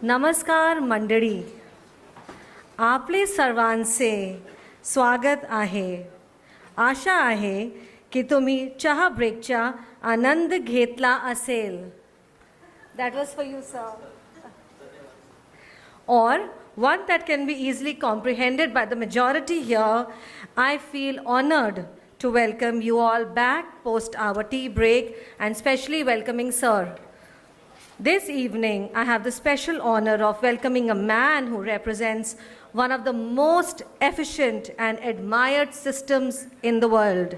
नमस्कार मंडळी, आपले सर्वांचे स्वागत आहे. आशा आहे की तुम्ही चहा ब्रेकचा आनंद घेतला असेल. That was for you, sir. Or one that can be easily comprehended by the majority here. I feel honored to welcome you all back post our tea break and specially welcoming sir. This evening, I have the special honor of welcoming a man who represents one of the most efficient and admired systems in the world,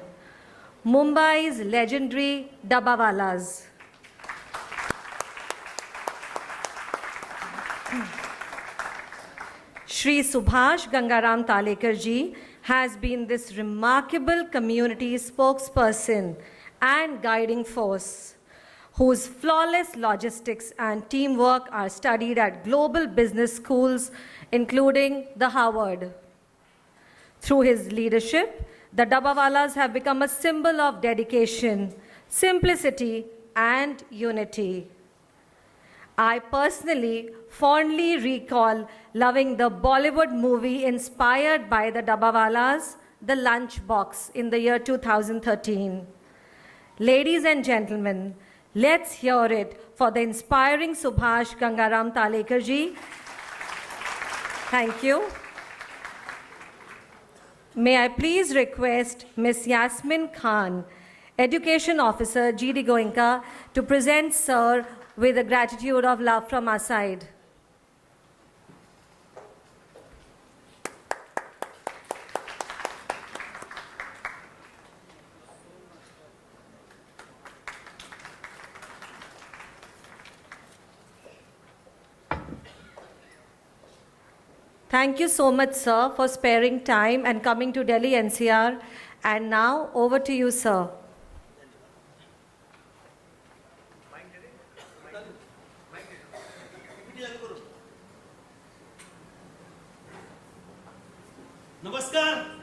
Mumbai's legendary Dabbawalas. Shri Subhash Gangaram Talekar ji has been this remarkable community spokesperson and guiding force, whose flawless logistics and teamwork are studied at global business schools, including the Harvard. Through his leadership, the Dabbawalas have become a symbol of dedication, simplicity, and unity. I personally fondly recall loving the Bollywood movie inspired by the Dabbawalas, The Lunch Box, in the year 2013. Ladies and gentlemen, let's hear it for the inspiring Subhash Gangaram Talekar ji. Thank you. May I please request Ms. Yasmin Khan, Education Officer, GD Goenka, to present Sir with a gratitude of love from our side. Thank you so much, sir, for sparing time and coming to Delhi NCR. And now, over to you, sir. नमस्कार.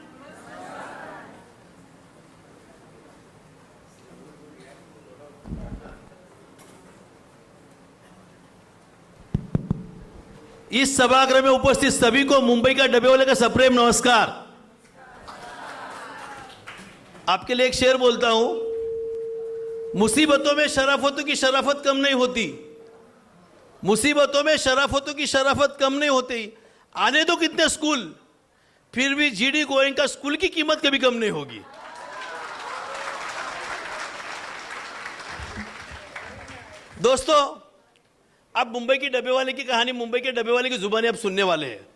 इस सभागृह में उपस्थित सभी को मुंबई का डब्बेवाले का सप्रेम नमस्कार. आपके लिए एक शेर बोलता हूं. मुसीबतों में शराफतों की शराफत कम नहीं होती. मुसीबतों में शराफतों की शराफत कम नहीं होती. आने दो कितने स्कूल, फिर भी जीडी गोयनका स्कूल की कीमत कभी कम नहीं होगी. दोस्तों, अब मुंबई की डब्बेवाले की कहानी, मुंबई के डब्बेवाले की जुबानी आप सुनने वाले हैं.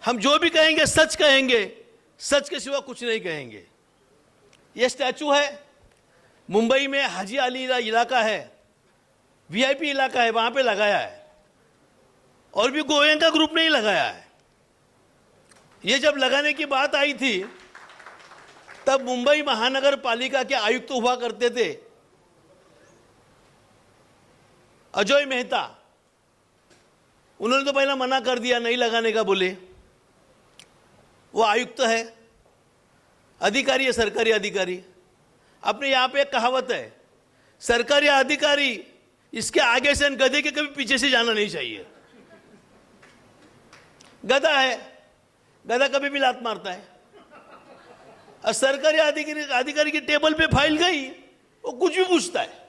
हम जो भी कहेंगे सच कहेंगे, सच के सिवा कुछ नहीं कहेंगे. यह स्टैचू है, मुंबई में हाजी अली इलाका है, वीआईपी इलाका है, वहां पे लगाया है. और भी गोयनका ग्रुप ने ही लगाया है. ये जब लगाने की बात आई थी, तब मुंबई महानगर पालिका के आयुक्त हुआ करते थे अजय मेहता. उन्होंने तो पहला मना कर दिया, नहीं लगाने का बोले. वो आयुक्त है, अधिकारी है, सरकारी अधिकारी. अपने यहां पे एक कहावत है, सरकारी अधिकारी इसके आगे से गधे के कभी पीछे से जाना नहीं चाहिए. गधा है, गधा कभी भी लात मारता है. और सरकारी अधिकारी की टेबल पे फाइल गई, वो कुछ भी पूछता है.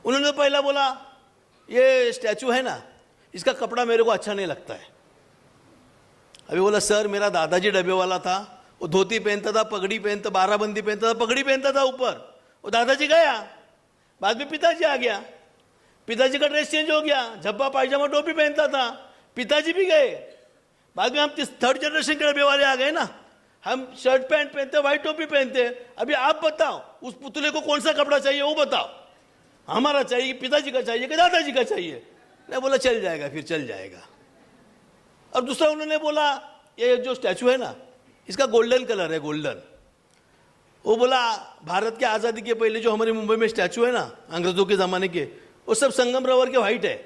उन्होंने पहला बोला, ये स्टैचू है ना, इसका कपड़ा मेरे को अच्छा नहीं लगता है. अभी बोला, सर मेरा दादाजी डब्बेवाला था, वो धोती पहनता था, पगड़ी पहनता, बाराबंदी पहनता था, पगड़ी पहनता था ऊपर. वो दादाजी गया, बाद में पिताजी आ गया. पिताजी का ड्रेस चेंज हो गया, झब्बा पायजामा टोपी पहनता था. पिताजी भी गए, बाद में हम थर्ड जनरेशन के डब्बेवाले आ गए ना. हम शर्ट पैंट पहनते, व्हाइट टोपी पहनते. अभी आप बताओ, उस पुतले को कौन सा कपड़ा चाहिए वो बताओ. हमारा चाहिए, पिताजी का चाहिए कि दादाजी का चाहिए. मैं बोला चल जाएगा, फिर चल जाएगा. और दूसरा उन्होंने बोला, ये जो स्टैचू है ना, इसका गोल्डन कलर है, गोल्डन. वो बोला, भारत के आज़ादी के पहले जो हमारे मुंबई में स्टैचू है ना, अंग्रेजों के ज़माने के, वो सब संगमरमर के व्हाइट है,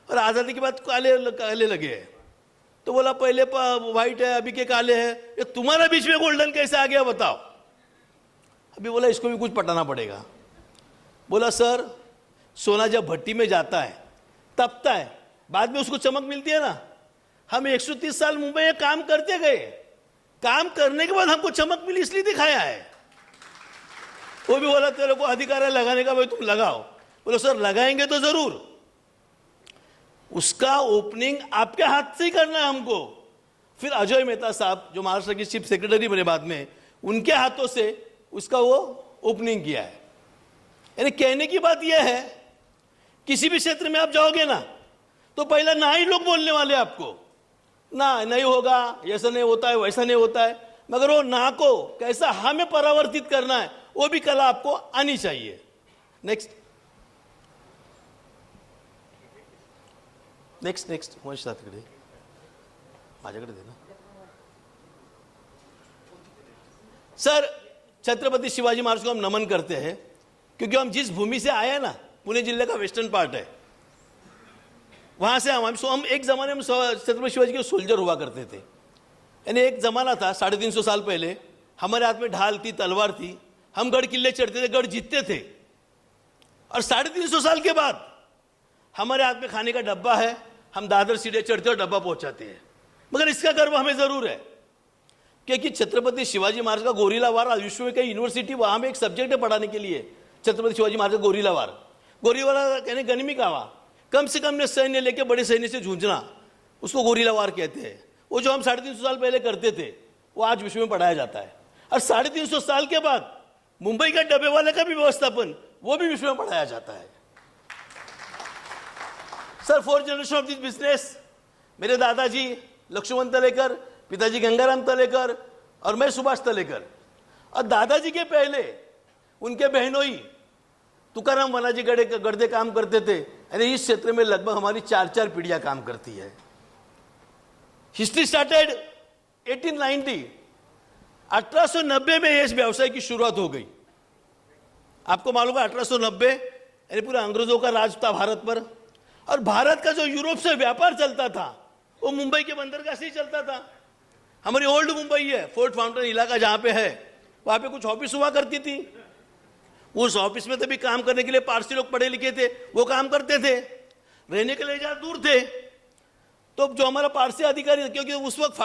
और आज़ादी के बाद काले काले लगे हैं. तो बोला, पहले व्हाइट है, अभी के काले हैं, ये तुम्हारा बीच में गोल्डन कैसे आ गया बताओ. अभी बोला, इसको भी कुछ पटाना पड़ेगा. बोला, सर सोना जब भट्टी में जाता है, तपता है, बाद में उसको चमक मिलती है ना। हम 130 साल मुंबई में काम करते गए, काम करने के बाद हमको चमक मिली इसलिए दिखाया है। वो भी बोला तेरे को अधिकार है लगाने का, भाई तुम लगाओ। बोलो सर लगाएंगे तो जरूर, उसका ओपनिंग आपके हाथ से ही करना है हमको। फिर अजय मेहता साहब जो महाराष्ट्र के चीफ सेक्रेटरी बने बाद में, उनके हाथों से उसका वो ओपनिंग किया है। यानी कहने की बात यह है, किसी भी क्षेत्र में आप जाओगे ना तो पहला ना ही लोग बोलने वाले आपको, ना नहीं होगा, ऐसा नहीं होता है, वैसा नहीं होता है, मगर वो ना को कैसा हमें परावर्तित करना है वो भी कला आपको आनी चाहिए। नेक्स्ट नेक्स्ट नेक्स्ट वंशजातकडे माझ्याकडे दे ना सर। छत्रपति शिवाजी महाराज को हम नमन करते हैं क्योंकि हम जिस भूमि से आए हैं ना, पुणे जिले का वेस्टर्न पार्ट है, वहां से हम एक जमाने में छत्रपति शिवाजी के सोल्जर हुआ करते थे। यानी एक जमाना था 350 साल पहले, हमारे हाथ में ढाल थी, तलवार थी, हम गढ़ किले चढ़ते थे, गढ़ जीतते थे। और 350 साल के बाद हमारे हाथ में खाने का डब्बा है, हम दादर सीढ़े चढ़ते और डब्बा पहुंचाते हैं। मगर इसका गर्व हमें जरूर है क्योंकि छत्रपति शिवाजी महाराज का गोरीला वार आज विश्व में कई यूनिवर्सिटी, वहां में एक सब्जेक्ट है पढ़ाने के लिए, छत्रपति शिवाजी महाराज का गोरीला वार। गोरीला कहने गनिमी कावा, कम से कम ने सैन्य लेके बड़े सैन्य से जूझना, उसको गोरीला वार कहते हैं। वो जो हम 350 साल पहले करते थे वो आज विश्व में पढ़ाया जाता है। और 350 साल के बाद मुंबई के डब्बे वाले का भी व्यवस्थापन वो भी विश्व में पढ़ाया जाता है। Sir 4 generation of this business, मेरे दादाजी लक्ष्मण तलेकर, पिताजी गंगाराम तलेकर और मैं सुभाष तलेकर। और दादाजी के पहले उनके बहनोई तुकाराम वनाजी गढ़दे काम करते थे। यानी इस क्षेत्र में लगभग हमारी 4 पीढ़ियां काम करती है। हिस्ट्री स्टार्टेड 1890, 1890 में इस व्यवसाय की शुरुआत हो गई। आपको मालूम है 1890 यानी पूरा अंग्रेजों का राज था भारत पर, और भारत का जो यूरोप से व्यापार चलता था वो मुंबई के बंदरगाह से ही चलता था। हमारी ओल्ड मुंबई है, फोर्ट फाउंटेन इलाका जहां पे है, वहां पे कुछ ऑफिस हुआ करती थी। उस ऑफिस में तभी काम करने के लिए पारसी लोग पढ़े लिखे थे, वो काम करते थे। रहने के लिए ज्यादा दूर थे, तो जो हमारा पारसी अधिकारी, क्योंकि उस वक्त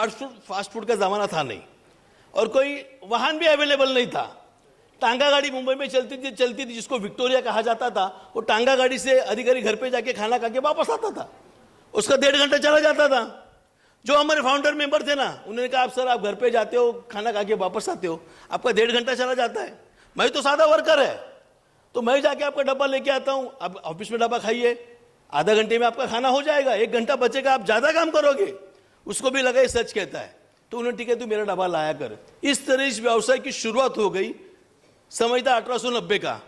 फास्ट फूड का जमाना था नहीं और कोई वाहन भी अवेलेबल नहीं था, टांगा गाड़ी मुंबई में चलती थी जिसको विक्टोरिया कहा जाता था। वो टांगा गाड़ी से अधिकारी घर पे जाके खाना खा के वापस आता था, उसका 1.5 घंटा चला जाता था। जो हमारे फाउंडर मेंबर थे ना, उन्होंने कहा आप सर आप घर पे जाते हो, खाना खा के वापस आते हो, आपका 1.5 घंटा चला जाता है। मैं तो सादा वर्कर है, तो मैं जाके आपका डब्बा लेके आता हूं, आप ऑफिस में डब्बा खाइए, आधा घंटे में आपका खाना हो जाएगा, 1 घंटा बचेगा, आप ज्यादा काम करोगे। उसको भी लगा ये सच कहता है, तो उन्होंने ठीक है तू मेरा डब्बा लाया कर। इस तरह इस व्यवसाय की शुरुआत हो गई। समय था 1890 का।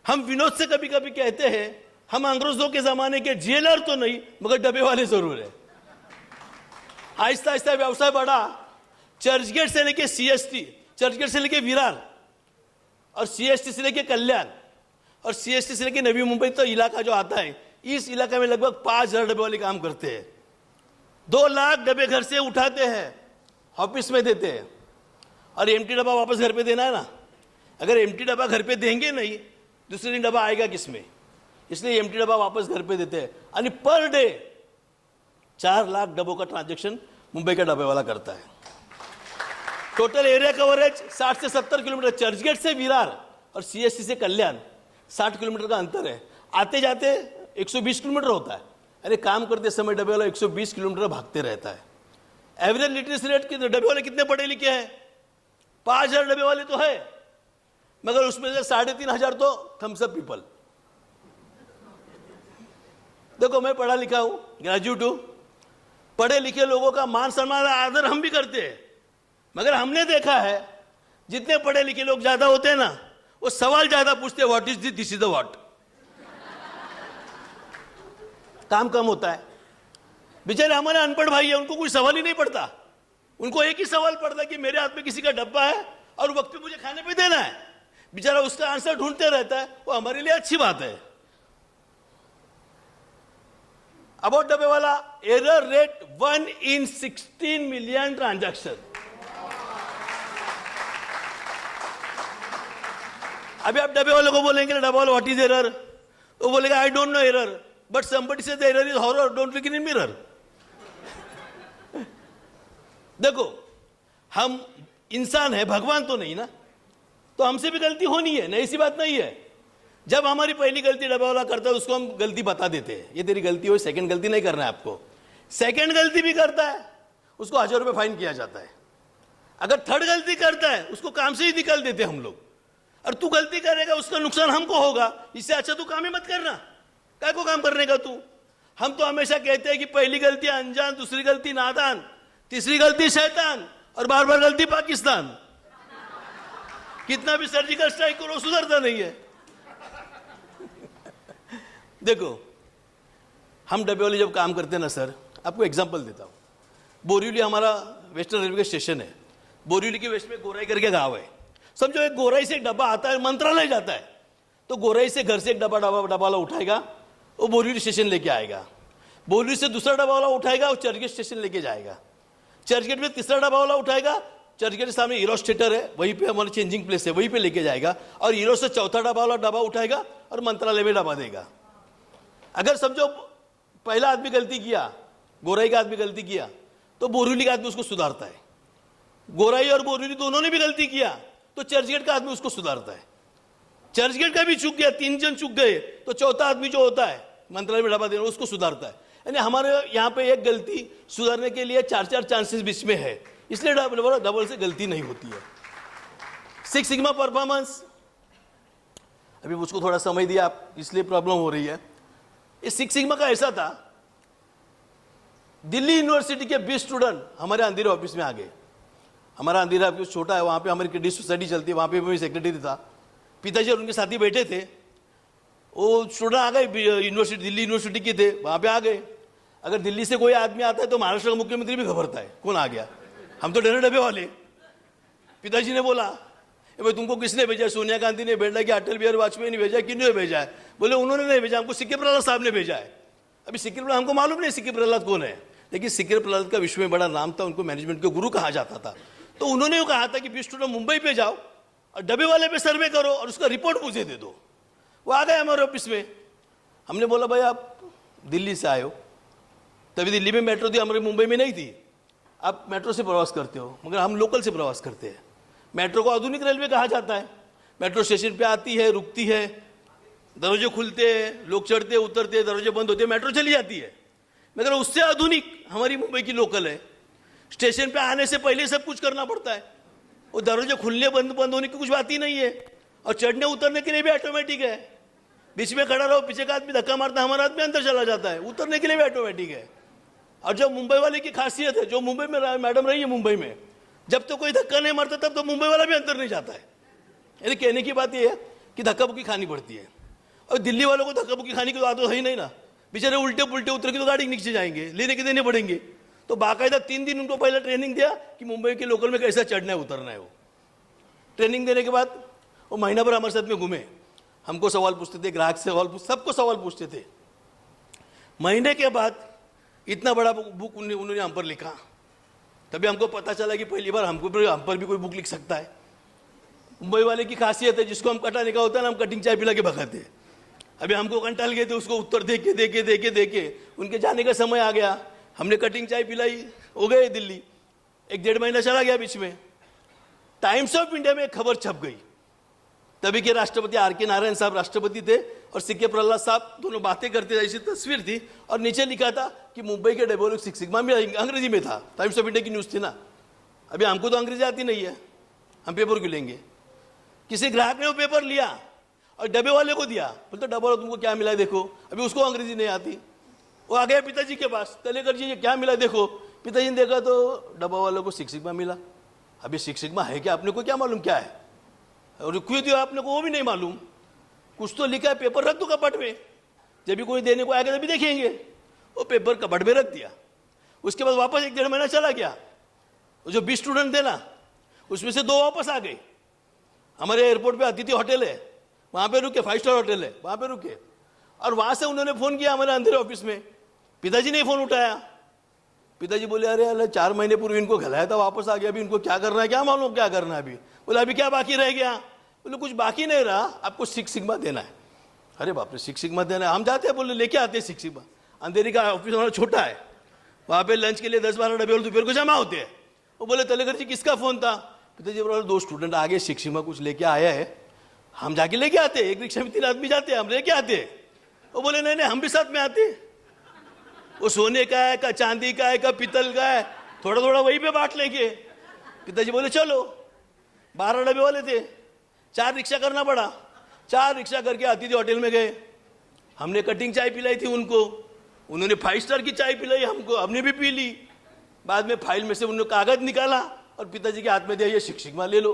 हम विनोद से कभी कभी कहते हैं हम अंग्रेजों के जमाने के जेलर तो नहीं मगर डब्बे वाले जरूर है। आहिस्ता आहिस्ता व्यवसाय बढ़ा। चर्चगेट से लेके सीएसटी, चर्चगेट से लेके विरार, और सीएसटी से लेके कल्याण, और सीएसटी से लेके नवी मुंबई, तो इलाका जो आता है, इस इलाके में लगभग 5000 डब्बे वाले काम करते हैं। 2 लाख डब्बे घर से उठाते हैं, ऑफिस में देते हैं, और एम्प्टी डब्बा वापस घर पे देना है ना। अगर एम्प्टी डब्बा घर पे देंगे नहीं, दूसरे दिन डब्बा आएगा किसमें, इसलिए एम्प्टी डब्बा वापस घर पे देते हैं। और पर डे 4 लाख डब्बों का ट्रांजैक्शन मुंबई का डब्बे वाला करता है। टोटल एरिया कवरेज 60 से 70 किलोमीटर, चर्चगेट से विरार और सीएसटी से कल्याण 60 किलोमीटर का अंतर है। आते जाते 120 किलोमीटर होता है। अरे काम करते समय डब्बे वाला 120 किलोमीटर भागते रहता है। एवरेज लिटरेसी रेट कितने, डब्बे वाले कितने पढ़े लिखे हैं? 5000 डब्बे वाले तो है, मगर उसमें से 3500 तो थम्सअप पीपल। देखो मैं पढ़ा लिखा हूं, ग्रेजुएट हूं, पढ़े लिखे लोगों का मान सम्मान आदर हम भी करते हैं, मगर हमने देखा है जितने पढ़े लिखे लोग ज्यादा होते हैं ना, वो सवाल ज्यादा पूछते हैं, what is this is the what. काम कम होता है। बेचारे हमारे अनपढ़ भाई है, उनको कोई सवाल ही नहीं पड़ता। उनको एक ही सवाल पड़ता है कि मेरे हाथ में किसी का डब्बा है और वक्त पे मुझे खाने पे देना है। बेचारा उसका आंसर ढूंढते रहता है, वो हमारे लिए अच्छी बात है। अबाउट डब्बे वाला, error rate 1 in 16 million transaction. अभी आप डब्बे वालों को बोलेंगे ना, डब्बा वाला व्हाट इज एरर, वो बोलेगा I don't know error. but somebody says the error is horror, don't look in mirror. देखो, हम इंसान है, भगवान तो नहीं ना, तो हमसे भी गलती होनी है, नहीं ऐसी बात नहीं है। जब हमारी पहली गलती डब्बा वाला करता है उसको हम गलती बता देते हैं, ये तेरी गलती हो, सेकंड गलती नहीं करना है आपको। सेकंड गलती भी करता है उसको 1000 रुपये फाइन किया जाता है। अगर थर्ड गलती करता है उसको काम से ही निकाल देते हम लोग। और तू गलती करेगा उसका नुकसान हमको होगा, इससे अच्छा तू काम ही मत करना, क्या को काम करने का तू। हम तो हमेशा कहते हैं कि पहली गलती अनजान, दूसरी गलती नादान, तीसरी गलती शैतान और बार बार गलती पाकिस्तान। कितना भी सर्जिकल स्ट्राइक करो सुधरता नहीं है। देखो, हम डब्बे वाले जब काम करते हैं ना सर, आपको एग्जांपल देता हूं। बोरीवली हमारा वेस्टर्न रेलवे स्टेशन है। बोरीवली के वेस्ट में गोराई करके गांव है। समझो एक गोराई से एक डब्बा आता है, मंत्रालय जाता है, तो गोराई से घर से एक डब्बा वाला उठाएगा, वो बोरीवली स्टेशन लेके आएगा। बोरीवली से दूसरा डब्बा वाला उठाएगा, वो चर्चगेट स्टेशन लेके जाएगा। चर्चगेट में तीसरा डब्बा वाला उठाएगा, चर्चगेट के सामने हीरो थिएटर है, वहीं पे हमारी चेंजिंग प्लेस है, वहीं पे लेके जाएगा। और हीरो से चौथा डब्बा वाला डब्बा उठाएगा और मंत्रालय में डब्बा देगा। अगर समझो पहला आदमी गलती किया, गोराई का आदमी गलती किया, तो बोरीवली का आदमी उसको सुधारता है। गोराई और बोरीवली दोनों ने भी गलती किया तो चर्चगेट का आदमी उसको सुधारता है। चर्चगेट का भी चूक गया, 3 जन चूक गए, तो चौथा आदमी जो होता है मंत्रालय में डब्बा देना उसको सुधारता है। यानी हमारे यहाँ पे एक गलती सुधारने के लिए 4 चांसेस बीच में है, इसलिए डबल से गलती नहीं होती है। 6 सिग्मा परफॉर्मेंस, अभी मुझको थोड़ा समय दिया आप, इसलिए प्रॉब्लम हो रही है। इस 6 सिग्मा का ऐसा था, दिल्ली यूनिवर्सिटी के 20 स्टूडेंट हमारे अंधेरे ऑफिस में आ गए। हमारा अंधेरा ऑफिस छोटा है, वहाँ पे हमारी किडी सोसाइटी चलती है, वहाँ पे मैं सेक्रेटरी था। पिताजी और उनके साथी बैठे थे, वो स्टूडेंट आ गए, यूनिवर्सिटी दिल्ली यूनिवर्सिटी के थे, वहाँ पे आ गए। अगर दिल्ली से कोई आदमी आता है तो महाराष्ट्र का मुख्यमंत्री भी घबरता है, कौन आ गया। हम तो डरे डबे वाले। पिताजी ने बोला, भाई तुमको किसने भेजा? सोनिया गांधी ने भेजा कि अटल बिहारी वाजपेयी ने भेजा, किन्होंने भेजा है? बोले उन्होंने नहीं भेजा, हमको सिक्के प्रहलाद साहब ने भेजा है। अभी सिक्के प्रहलाद हमको मालूम नहीं सिक्के प्रहलाद कौन है, लेकिन सिक्के प्रहलाद का विश्व में बड़ा नाम था, उनको मैनेजमेंट के गुरु कहा जाता था। तो उन्होंने कहा था कि 20 स्टूडेंट मुंबई पे जाओ और डब्बे वाले पे सर्वे करो और उसका रिपोर्ट मुझे दे दो। वो आ गए हमारे ऑफिस में। हमने बोला भाई आप दिल्ली से आए हो, तभी दिल्ली में मेट्रो थी, हमारे मुंबई में नहीं थी। आप मेट्रो से प्रवास करते हो, मगर हम लोकल से प्रवास करते हैं। मेट्रो को आधुनिक रेलवे कहा जाता है। मेट्रो स्टेशन पे आती है, रुकती है, दरवाजे खुलते हैं, लोग चढ़ते उतरते, दरवाजे बंद होते, मेट्रो चली जाती है। मगर उससे आधुनिक हमारी मुंबई की लोकल है। स्टेशन पे आने से पहले सब कुछ करना पड़ता है, वो दरवाजे खुलने बंद होने की कुछ बात ही नहीं है। और चढ़ने उतरने के लिए भी ऑटोमेटिक है। बीच में खड़ा रहो, पीछे का आदमी धक्का मारता है, हमारा आदमी अंदर चला जाता है, उतरने के लिए भी ऑटोमेटिक है। और जो मुंबई वाले की खासियत है, जो मुंबई में मैडम रही है मुंबई में, जब तो कोई धक्का नहीं मारता तब तो मुंबई वाला भी अंदर नहीं जाता है। यानी कहने की बात यह है कि धक्का बुक्की खानी पड़ती है। और दिल्ली वालों को धक्का बुक्की खाने की तो आदत है ही नहीं ना, बेचारे उल्टे पुल्टे उतर के तो गाड़ी नीचे जाएंगे, लेने के देने पड़ेंगे। तो बाकायदा 3 दिन उनको पहले ट्रेनिंग दिया कि मुंबई के लोकल में कैसा चढ़ना है उतरना है। वो ट्रेनिंग देने के बाद वो महीना भर हमारे साथ में घूमे, हमको सवाल पूछते थे, ग्राहक से सवाल सबको सवाल पूछते थे। महीने के बाद इतना बड़ा बुक उन्होंने हम पर लिखा, तभी हमको पता चला कि पहली बार हम पर भी कोई बुक लिख सकता है। मुंबई वाले की खासियत है, जिसको हम कटाने का होता है ना, हम कटिंग चाय पिला के भगाते हैं। अभी हमको कंटाल गए थे, उसको उत्तर देके उनके जाने का समय आ गया। हमने कटिंग चाय पिलाई, हो गए दिल्ली। 1-1.5 महीना चला गया। बीच में टाइम्स ऑफ इंडिया में एक खबर छप गई। तभी के राष्ट्रपति R.K. नारायण साहब राष्ट्रपति थे और सिक्के प्रहलाद साहब दोनों बातें करते थे, ऐसी तस्वीर थी। और नीचे लिखा था कि मुंबई के डब्बे 6 सिग्मा में, अंग्रेजी में था, टाइम्स ऑफ इंडिया की न्यूज़ थी ना। अभी हमको तो अंग्रेजी आती नहीं है, हम पेपर क्यों लेंगे। किसी ग्राहक ने वो पेपर लिया और डब्बे वाले को दिया, बोलते डब्बा वाला तुमको क्या मिला है देखो। अभी उसको अंग्रेजी नहीं आती। वो आ गया पिताजी के पास, तलेकर जी ये क्या मिला देखो। पिताजी ने देखा तो डब्बा वाले को 6 सिग्मा मिला। अभी 6 सिग्मा है क्या, आपने को क्या मालूम क्या है, और क्यों दिया आपने को वो भी नहीं मालूम। कुछ तो लिखा है, पेपर रख दो कपट में, जब भी कोई देने को आएगा तभी देखेंगे। वो पेपर कपट में रख दिया। उसके बाद वापस 1-1.5 महीना चला गया। जो 20 स्टूडेंट थे ना, उसमें से 2 वापस आ गए। हमारे एयरपोर्ट पे अतिथि होटल है, वहाँ पे रुके, 5 स्टार होटल है, वहाँ पे रुके। और वहाँ से उन्होंने फ़ोन किया हमारे अंधेरे ऑफिस में। पिताजी ने फ़ोन उठाया। पिताजी बोले अरे अल्लाह 4 महीने पूर्व इनको खिलाया था, वापस आ गया, अभी इनको क्या करना है, क्या मालूम क्या करना है। अभी बोले अभी क्या बाकी रह गया। बोले कुछ बाकी नहीं रहा, आपको 6 सिग्मा देना है। अरे बाप रे, सिक्स सिग्मा देना, हम जाते हैं, बोले लेके आते हैं सिक्स सिग्मा। अंधेरी का ऑफिस हमारा छोटा है, वहाँ पे लंच के लिए 10-12 डब्बे और दोपहर को जमा होते हैं। वो बोले तलेकर जी किसका फोन था? पिताजी बोले 2 स्टूडेंट आगे सिक्स सिग्मा कुछ लेके आया है, हम जाके लेके आते हैं, एक रिक्शा में 3 आदमी जाते हैं, हम लेके आते हैं। वो बोले नहीं हम भी साथ में आते हैं। वो सोने का है का चांदी का है का पीतल का है, थोड़ा थोड़ा वहीं पे बांट लेंगे। पिताजी बोले चलो, 12 डब्बे वाले थे, 4 रिक्शा करना पड़ा। 4 रिक्शा करके अतिथि होटल में गए, हमने कटिंग चाय पिलाई थी उनको, उन्होंने 5 स्टार की चाय पिलाई हमको, हमने भी पी ली। बाद में फाइल में से उन्होंने कागज निकाला और पिताजी के हाथ में दिया, ये सिक्स सिग्मा ले लो।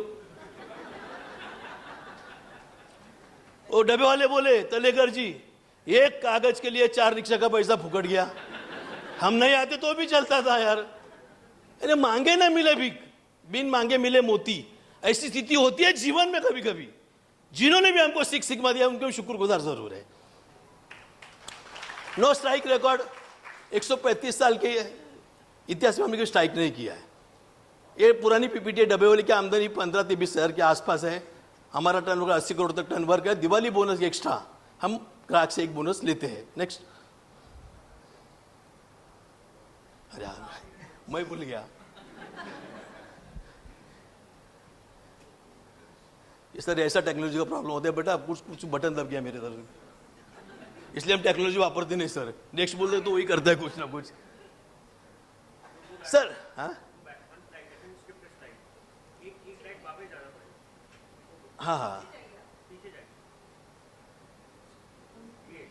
वो डब्बे वाले बोले तलेकर जी एक कागज के लिए 4 रिक्शा का पैसा फुकट गया, हम नहीं आते तो भी चलता था यार। अरे मांगे ना मिले भीख, बिन मांगे मिले मोती, ऐसी स्थिति होती है जीवन में कभी कभी। जिन्होंने भी हमको सिक्स सिग्मा दिया उनके शुक्रगुजार जरूर है। नो स्ट्राइक रिकॉर्ड, 135 साल के इतिहास में हमने कोई स्ट्राइक नहीं किया है। ये पुरानी पीपीटी डब्बे वाली की आमदनी 15 से 20 हज़ार के आसपास है। हमारा टर्नओवर 80 करोड़ तक टर्नओवर है। दिवाली बोनस एक्स्ट्रा हम ग्राहक से एक बोनस लेते हैं। नेक्स्ट, अरे यार मैं भूल गया, इस तरह ऐसा टेक्नोलॉजी का प्रॉब्लम होता है बेटा, कुछ बटन दब गया मेरे तरफ, इसलिए हम टेक्नोलॉजी वापरते नहीं सर। नेक्स्ट बोलते तो वही करता है कुछ ना कुछ सर। हाँ हाँ हाँ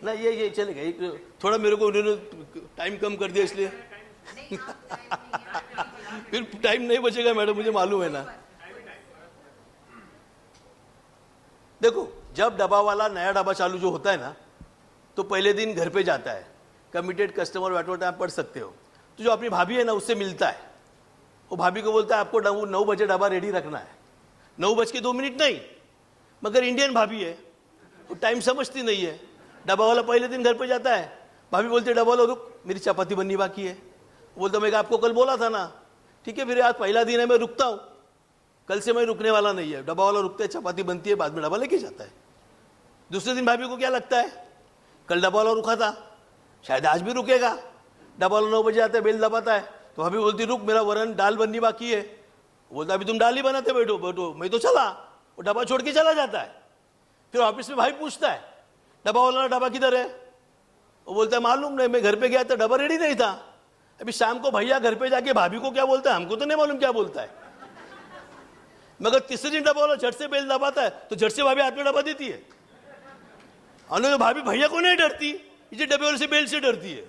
ना, ये चलेगा, एक थोड़ा मेरे को उन्होंने टाइम कम कर दिया इसलिए फिर टाइम नहीं बचेगा मैडम, मुझे मालूम है ना। देखो जब डब्बा वाला नया डब्बा चालू जो होता है ना, तो पहले दिन घर पे जाता है, कमिटेड कस्टमर वेटवर्ट आप पढ़ सकते हो। तो जो अपनी भाभी है ना उससे मिलता है, वो भाभी को बोलता है आपको 9 बजे डब्बा रेडी रखना है। 9:02 नहीं, मगर इंडियन भाभी है, वो टाइम समझती नहीं है। डब्बा वाला पहले दिन घर पे जाता है, भाभी बोलते डब्बा वाला रुक मेरी चपाती बननी बाकी है। बोलता मैं आपको कल बोला था ना, ठीक है फिर आज पहला दिन है मैं रुकता हूँ, कल से मैं रुकने वाला नहीं है। डब्बा वाला रुकता है, चपाती बनती है, बाद में डब्बा लेके जाता है। दूसरे दिन भाभी को क्या लगता है कल डब्बा वाला रुका था, शायद आज भी रुकेगा। डब्बा वाला 9 बजे आता है, बेल दबाता है, तो भाभी बोलती रुक मेरा वरण दाल बननी बाकी है। बोलता अभी तुम दाल ही बनाते बैठो बैठो, मैं तो चला। वो डब्बा छोड़ के चला जाता है। फिर ऑफिस में भाई पूछता है डब्बा वाला डब्बा किधर है? वो बोलता है मालूम नहीं, मैं घर पे गया था डब्बा रेडी नहीं था। अभी शाम को भैया घर पे जाके भाभी को क्या बोलता है हमको तो नहीं मालूम क्या बोलता है, मगर तीसरे दिन डब्बा वाला झट से बेल दबाता है तो झट से भाभी हाथ में डब्बा देती है। और भाभी भैया को नहीं डरती, इसे डब्बे वाले से बेल से डरती है।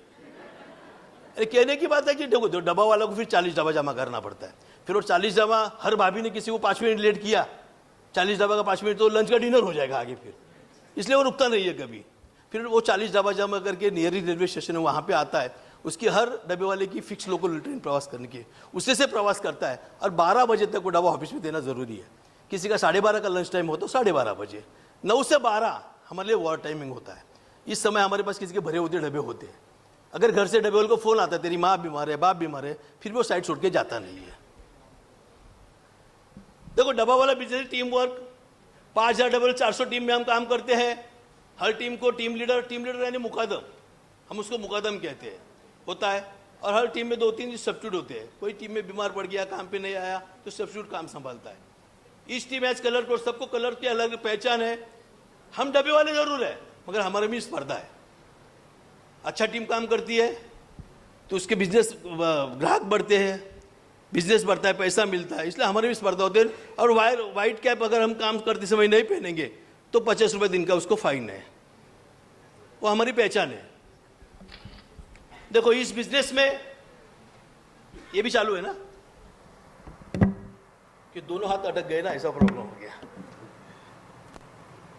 अरे कहने की बात है कि देखो डब्बा वाला को फिर 40 डब्बा जमा करना पड़ता है। फिर वो 40 जमा, हर भाभी ने किसी को 5 मिनट लेट किया, 40 डब्बा का 5 मिनट तो लंच का डिनर हो जाएगा आगे, फिर इसलिए वो रुकता नहीं है कभी। फिर वो 40 डब्बा जमा करके नियरी रेलवे स्टेशन है वहाँ पे आता है, उसकी हर डब्बे वाले की फिक्स लोकल ट्रेन प्रवास करने की, उससे से प्रवास करता है। और 12 बजे तक वो डब्बा ऑफिस में देना जरूरी है। किसी का 12:30 का लंच टाइम हो तो 12:30 बजे, 9 से 12 हमारे लिए वॉर टाइमिंग होता है। इस समय हमारे पास किसी के भरे हुए डब्बे होते हैं। अगर घर से डब्बे वाले को फोन आता है तेरी माँ बीमार है, बाप बीमार है, फिर भी वो साइड छोड़ के जाता नहीं है। देखो डब्बा वाला business team work, 5000 double 400 team में हम काम करते हैं। हर टीम को टीम लीडर यानी मुकादम, हम उसको मुकादम कहते हैं, होता है। और हर टीम में 2-3 सब्स्टिट्यूट होते हैं। कोई टीम में बीमार पड़ गया, काम पे नहीं आया, तो सब्स्टिट्यूट काम संभालता है। इस टीम एज कलर कोड, सबको कलर की अलग पहचान है। हम डब्बे वाले जरूर है, मगर हमारे में स्पर्धा है। अच्छा टीम काम करती है तो उसके बिजनेस ग्राहक बढ़ते हैं, बिजनेस बढ़ता है, पैसा मिलता है, इसलिए हमारे भी स्पर्धा होते हैं। और वाइट कैप अगर हम काम करते समय नहीं पहनेंगे तो 50 रुपये दिन का उसको फाइन है, वो हमारी पहचान है। देखो इस बिजनेस में ये भी चालू है ना कि दोनों हाथ अटक गए ना, ऐसा प्रॉब्लम हो गया।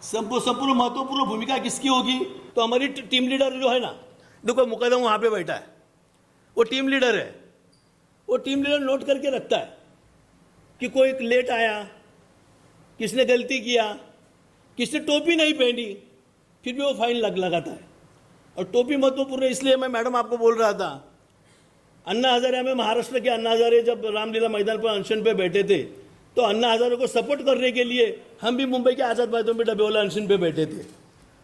संपूर्ण महत्वपूर्ण भूमिका किसकी होगी? तो हमारी टीम लीडर जो है ना, देखो मुकदम वहां पे बैठा है, वो टीम लीडर है। वो टीम लीडर नोट करके रखता है कि कोई लेट आया, किसने गलती किया, किसने टोपी नहीं पहनी, फिर भी वो फाइन लगाता है। और टोपी महत्वपूर्ण है, इसलिए मैं मैडम आपको बोल रहा था, अन्ना हजारे में, महाराष्ट्र के अन्ना हजारे जब रामलीला मैदान पर अनशन पे बैठे थे, तो अन्ना हजारे को सपोर्ट करने के लिए हम भी मुंबई के आजाद मैदान में डब्बे वाला अनशन पे बैठे थे।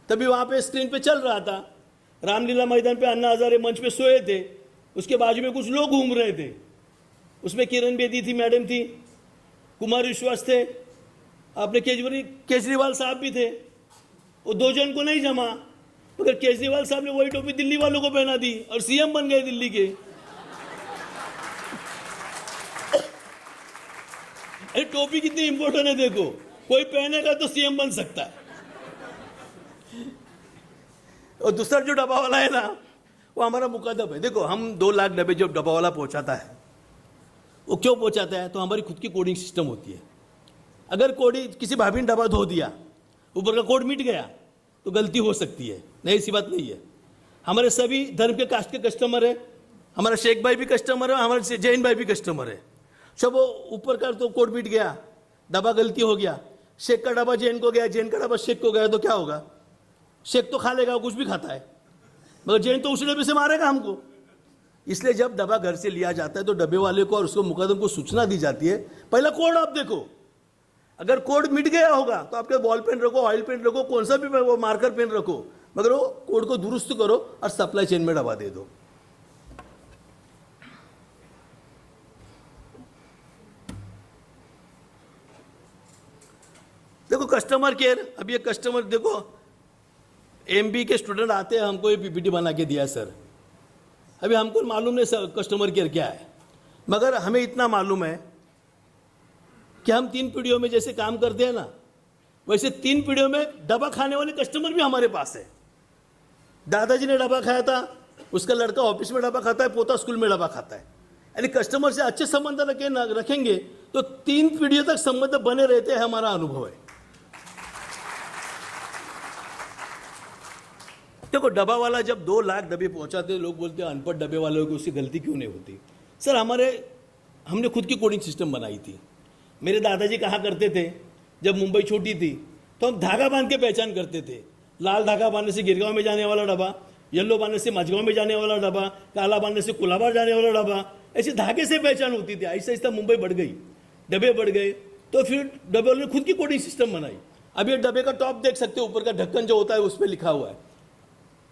तभी वहाँ पे स्क्रीन पे चल रहा था, रामलीला मैदान पे अन्ना हजारे मंच पे सोए थे, उसके बाजू में कुछ लोग घूम रहे थे, उसमें किरण बेदी थी, मैडम थी, कुमार विश्वास थे, अपने केजरीवाल साहब भी थे। वो 2 जन को नहीं जमा, मगर केजरीवाल साहब ने वही टोपी दिल्ली वालों को पहना दी और सीएम बन गए दिल्ली के। अरे टोपी कितनी इंपॉर्टेंट है, देखो कोई पहनेगा तो सीएम बन सकता है। और दूसरा जो डब्बा वाला है ना, वो हमारा मुकदम है। देखो हम 2 लाख डब्बे जो डब्बा वाला पहुंचाता है, वो क्यों पहुंचाता है? तो हमारी खुद की कोडिंग सिस्टम होती है। अगर कोडिंग किसी भाभी ने डब्बा धो दिया, ऊपर का कोड मिट गया, तो गलती हो सकती है, नहीं ऐसी बात नहीं है। हमारे सभी धर्म के कास्ट के कस्टमर है, हमारा शेख भाई भी कस्टमर है, हमारे जैन भाई भी कस्टमर है। सब वो ऊपर का तो कोड मिट गया, डब्बा गलती हो गया, शेख का डब्बा जैन को गया, जैन का डब्बा शेख को गया, तो क्या होगा? शेख तो खा लेगा, कुछ भी खाता है, मगर जैन तो उसी डब्बे से मारेगा हमको। इसलिए जब डब्बा घर से लिया जाता है तो डब्बे वाले को और उसको मुकदम को सूचना दी जाती है, पहला कोड आप देखो। अगर कोड मिट गया होगा तो आपके बॉल पेन रखो, ऑयल पेन रखो, कौन सा भी वो मार्कर पेन रखो, मगर वो कोड को दुरुस्त करो और सप्लाई चेन में डब्बा दे दो। देखो कस्टमर केयर, अब ये कस्टमर देखो, एमबी के स्टूडेंट आते हैं, हमको ये पीपीटी बना के दिया सर। अभी हमको मालूम नहीं कस्टमर केयर क्या है, मगर हमें इतना मालूम है कि हम 3 पीढ़ियों में जैसे काम करते हैं ना, वैसे 3 पीढ़ियों में डब्बा खाने वाले कस्टमर भी हमारे पास है। दादाजी ने डब्बा खाया था, उसका लड़का ऑफिस में डब्बा खाता है, पोता स्कूल में डब्बा खाता है। यानी कस्टमर से अच्छे संबंध रखेंगे तो 3 पीढ़ियों तक संबंध बने रहते हैं, हमारा अनुभव है। देखो डब्बा वाला जब 2 लाख डब्बे पहुंचाते हैं, लोग बोलते हैं अनपढ़ डब्बे वालों को उसकी गलती क्यों नहीं होती? सर हमने खुद की कोडिंग सिस्टम बनाई थी। मेरे दादाजी कहा करते थे, जब मुंबई छोटी थी तो हम धागा बांध के पहचान करते थे। लाल धागा बांधने से गिरगांव में जाने वाला डब्बा, येलो बांधने से मझगांव में जाने वाला डब्बा, काला बांधने से कुलाबा जाने वाला डब्बा, ऐसे धागे से पहचान होती थी। ऐसा ऐसा मुंबई बढ़ गई, डब्बे बढ़ गए, तो फिर डब्बे वालों ने खुद की कोडिंग सिस्टम बनाई। अब ये डब्बे का टॉप देख सकते हो, ऊपर का ढक्कन जो होता है उस पर लिखा हुआ है।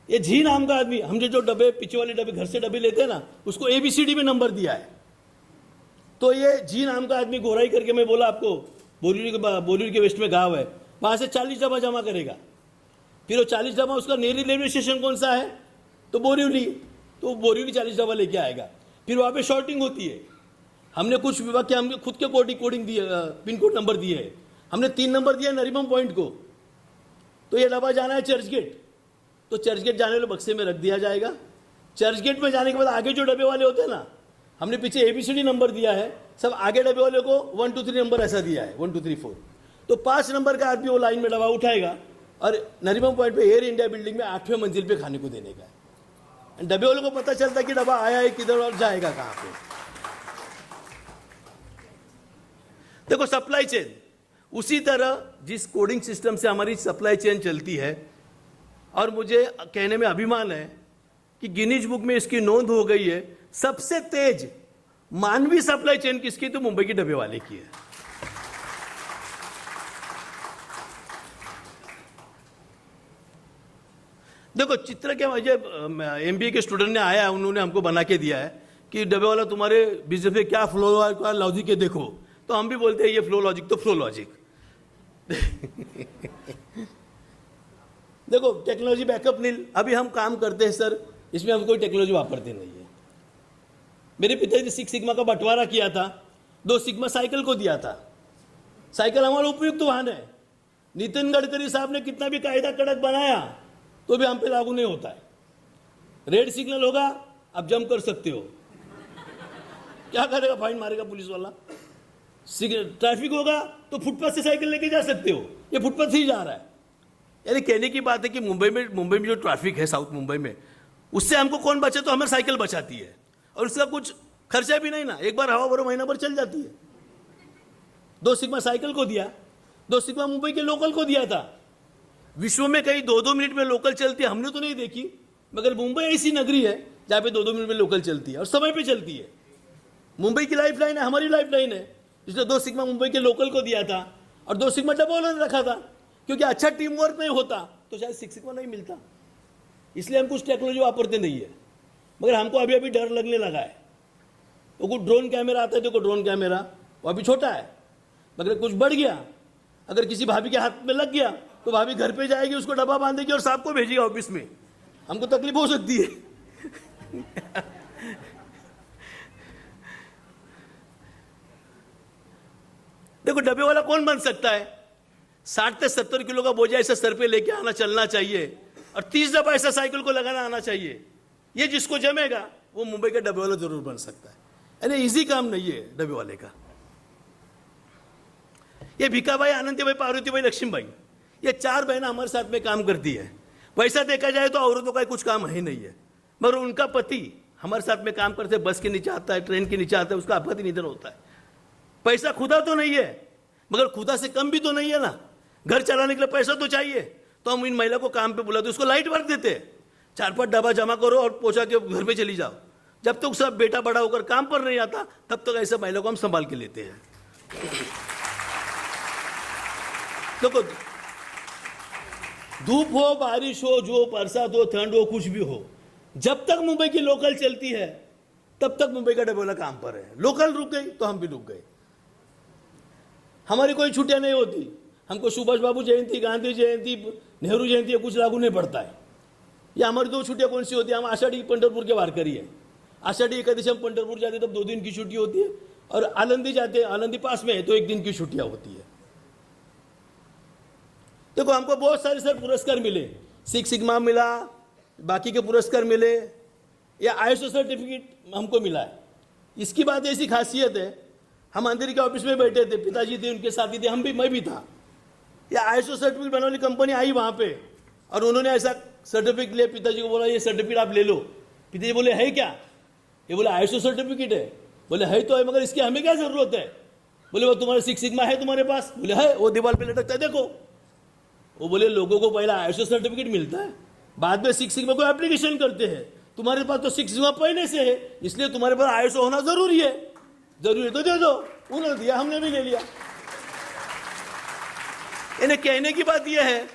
ये जी नाम का आदमी, हमने जो डब्बे पीछे वाले डब्बे घर से डब्बे लेते हैं ना, उसको ABCD में नंबर दिया है। तो ये जी नाम का आदमी गोराई करके, मैं बोला आपको बोरिवली के वेस्ट में गांव है, वहां से 40 डब्बा जमा करेगा। फिर वो 40 डब्बा, उसका नेरी रेलवे स्टेशन कौन सा है? तो बोरिवली, तो बोरिवली 40 डब्बा लेके आएगा। फिर वहां पे शॉर्टिंग होती है। हमने कुछ विभाग के हमने खुद के कोडिंग दिए, पिन कोड नंबर दिए है। हमने 3 नंबर दिया नरीमन पॉइंट को, तो ये डब्बा जाना है चर्च गेट, तो चर्च गेट जाने वाले बक्से में रख दिया जाएगा। चर्च गेट में जाने के बाद आगे जो डब्बे वाले होते हैं ना, हमने पीछे ABCD नंबर दिया है, सब आगे डब्बे वाले को 1 2 3 नंबर ऐसा दिया है, 1 2 3 4। तो 5 नंबर का आदमी वो लाइन में डब्बा उठाएगा और नरीमन पॉइंट पे एयर इंडिया बिल्डिंग में 8वें मंजिल पे खाने को देने का है। डब्बे वालों को पता चलता है कि डब्बा आया है किधर और जाएगा कहाँ पे। देखो सप्लाई चेन, उसी तरह जिस कोडिंग सिस्टम से हमारी सप्लाई चेन चलती है, और मुझे कहने में अभिमान है कि गिनीज बुक में इसकी नोंद हो गई है, सबसे तेज मानवीय सप्लाई चेन किसकी? तो मुंबई के डब्बे वाले की है। देखो चित्र क्या, मुझे MBA के स्टूडेंट ने आया, उन्होंने हमको बना के दिया है कि डब्बे वाला तुम्हारे बिजनेस में क्या फ्लो लॉजिक है देखो, तो हम भी बोलते हैं ये फ्लो लॉजिक तो फ्लो लॉजिक। देखो टेक्नोलॉजी बैकअप नील, अभी हम काम करते हैं सर, इसमें हम कोई टेक्नोलॉजी वापरते नहीं है। मेरे पिताजी ने 6 सिग्मा का बंटवारा किया था, 2 सिग्मा साइकिल को दिया था। साइकिल हमारा उपयुक्त वाहन है। नितिन गडकरी साहब ने कितना भी कायदा कड़क बनाया तो भी हम पे लागू नहीं होता है। रेड सिग्नल होगा, आप जंप कर सकते हो, क्या करेगा? फाइन मारेगा पुलिस वाला। ट्रैफिक होगा तो फुटपाथ से साइकिल लेके जा सकते हो, ये फुटपाथ से ही जा रहा है। यानी कहने की बात है कि मुंबई में जो ट्रैफिक है साउथ मुंबई में, उससे हमको कौन बचे? तो हमें साइकिल बचाती है, और उसका कुछ खर्चा भी नहीं ना, एक बार हवा भरो महीना भर चल जाती है। 2 सिग्मा साइकिल को दिया, 2 सिग्मा मुंबई के लोकल को दिया था। विश्व में कहीं 2-2 मिनट में लोकल चलती है, हमने तो नहीं देखी, मगर मुंबई ऐसी नगरी है जहाँ पे 2-2 मिनट में लोकल चलती है और समय पे चलती है। मुंबई की लाइफ लाइन है, हमारी लाइफ लाइन है, इसलिए 2 सिग्मा मुंबई के लोकल को दिया था और 2 सिग्मा डब्बा वालों ने रखा था। क्योंकि अच्छा टीम वर्क नहीं होता तो शायद सिक्स सिग्मा नहीं मिलता, इसलिए हम कुछ टेक्नोलॉजी वापरते नहीं है। मगर हमको अभी अभी डर लगने लगा है। तो कुछ ड्रोन कैमरा आता है, देखो ड्रोन कैमरा वो अभी छोटा है, मगर कुछ बढ़ गया, अगर किसी भाभी के हाथ में लग गया तो भाभी घर पे जाएगी, उसको डब्बा बांधेगी और साहब को भेजेगी ऑफिस में, हमको तकलीफ हो सकती है। देखो डब्बे वाला कौन बन सकता है? 60 से 70 किलो का बोझा ऐसा सर पे लेके आना चलना चाहिए और 30 दफा ऐसा साइकिल को लगाना आना चाहिए। ये जिसको जमेगा वो मुंबई का डब्बे वाला जरूर बन सकता है। यानी इजी काम नहीं है डब्बे वाले का। ये भिकाबाई, आनंदीबाई, पार्वतीबाई, लक्ष्मीबाई, ये 4 बहनें हमारे साथ में काम करती है। वैसा देखा जाए तो औरतों का कुछ काम है नहीं है, मगर उनका पति हमारे साथ में काम करते, बस के नीचे आता है, ट्रेन के नीचे आता है, उसका आपत्ति निधन होता है। पैसा खुदा तो नहीं है, मगर खुदा से कम भी तो नहीं है ना। घर चलाने के लिए पैसा तो चाहिए, तो हम इन महिला को काम पे बुलाते, उसको लाइट वर्क देते, 4-5 डब्बा जमा करो और पहुंचा के घर पे चली जाओ। जब तक सब बेटा बड़ा होकर काम पर नहीं आता तब तक ऐसे महिला को हम संभाल के लेते हैं। देखो धूप हो, बारिश हो, जो बरसात हो, ठंड हो, कुछ भी हो, जब तक मुंबई की लोकल चलती है तब तक मुंबई का डब्बा काम पर है। लोकल रुक गई तो हम भी रुक गए। हमारी कोई छुट्टियां नहीं होती, हमको सुभाष बाबू जयंती, गांधी जयंती, नेहरू जयंती कुछ लागू नहीं पड़ता है। या हमारी 2 छुट्टियां कौन सी होती है? हम आषाढ़ी पंढरपुर के वारकरी है, आषाढ़ी एकादशी हम पंढरपुर जाते तब 2 दिन की छुट्टी होती है, और आलंदी जाते हैं, आलंदी पास में है तो 1 दिन की छुट्टियां होती है। देखो हमको बहुत सारे सर पुरस्कार मिले, सिक्स सिग्मा मिला, बाकी के पुरस्कार मिले, या ISO सर्टिफिकेट हमको मिला है। इसकी बात ऐसी खासियत है, हम अंधेरी के ऑफिस में बैठे थे, पिताजी थे, उनके साथी थे, हम भी, मैं भी था। या ISO सर्टिफिकेट बनाने वाली कंपनी आई वहाँ पे और उन्होंने ऐसा सर्टिफिकेट लिया, पिताजी को बोला ये सर्टिफिकेट आप ले लो। पिताजी बोले है क्या? ये बोले ISO सर्टिफिकेट है। बोले है तो है, मगर इसकी हमें क्या जरूरत है? बोले वो तुम्हारे सिक्स सिग्मा है तुम्हारे पास? बोले है, वो दीवार पे लटकता है देखो। वो बोले लोगों को पहला ISO सर्टिफिकेट मिलता है, बाद में सिक्स सिग्मा को एप्लीकेशन करते हैं। तुम्हारे पास तो सिक्स सिग्मा पहले से है, इसलिए तुम्हारे पास ISO होना जरूरी है। जरूरी है तो दे दो। उन्होंने दिया, हमने भी ले लिया। इन्हें कहने की बात यह है,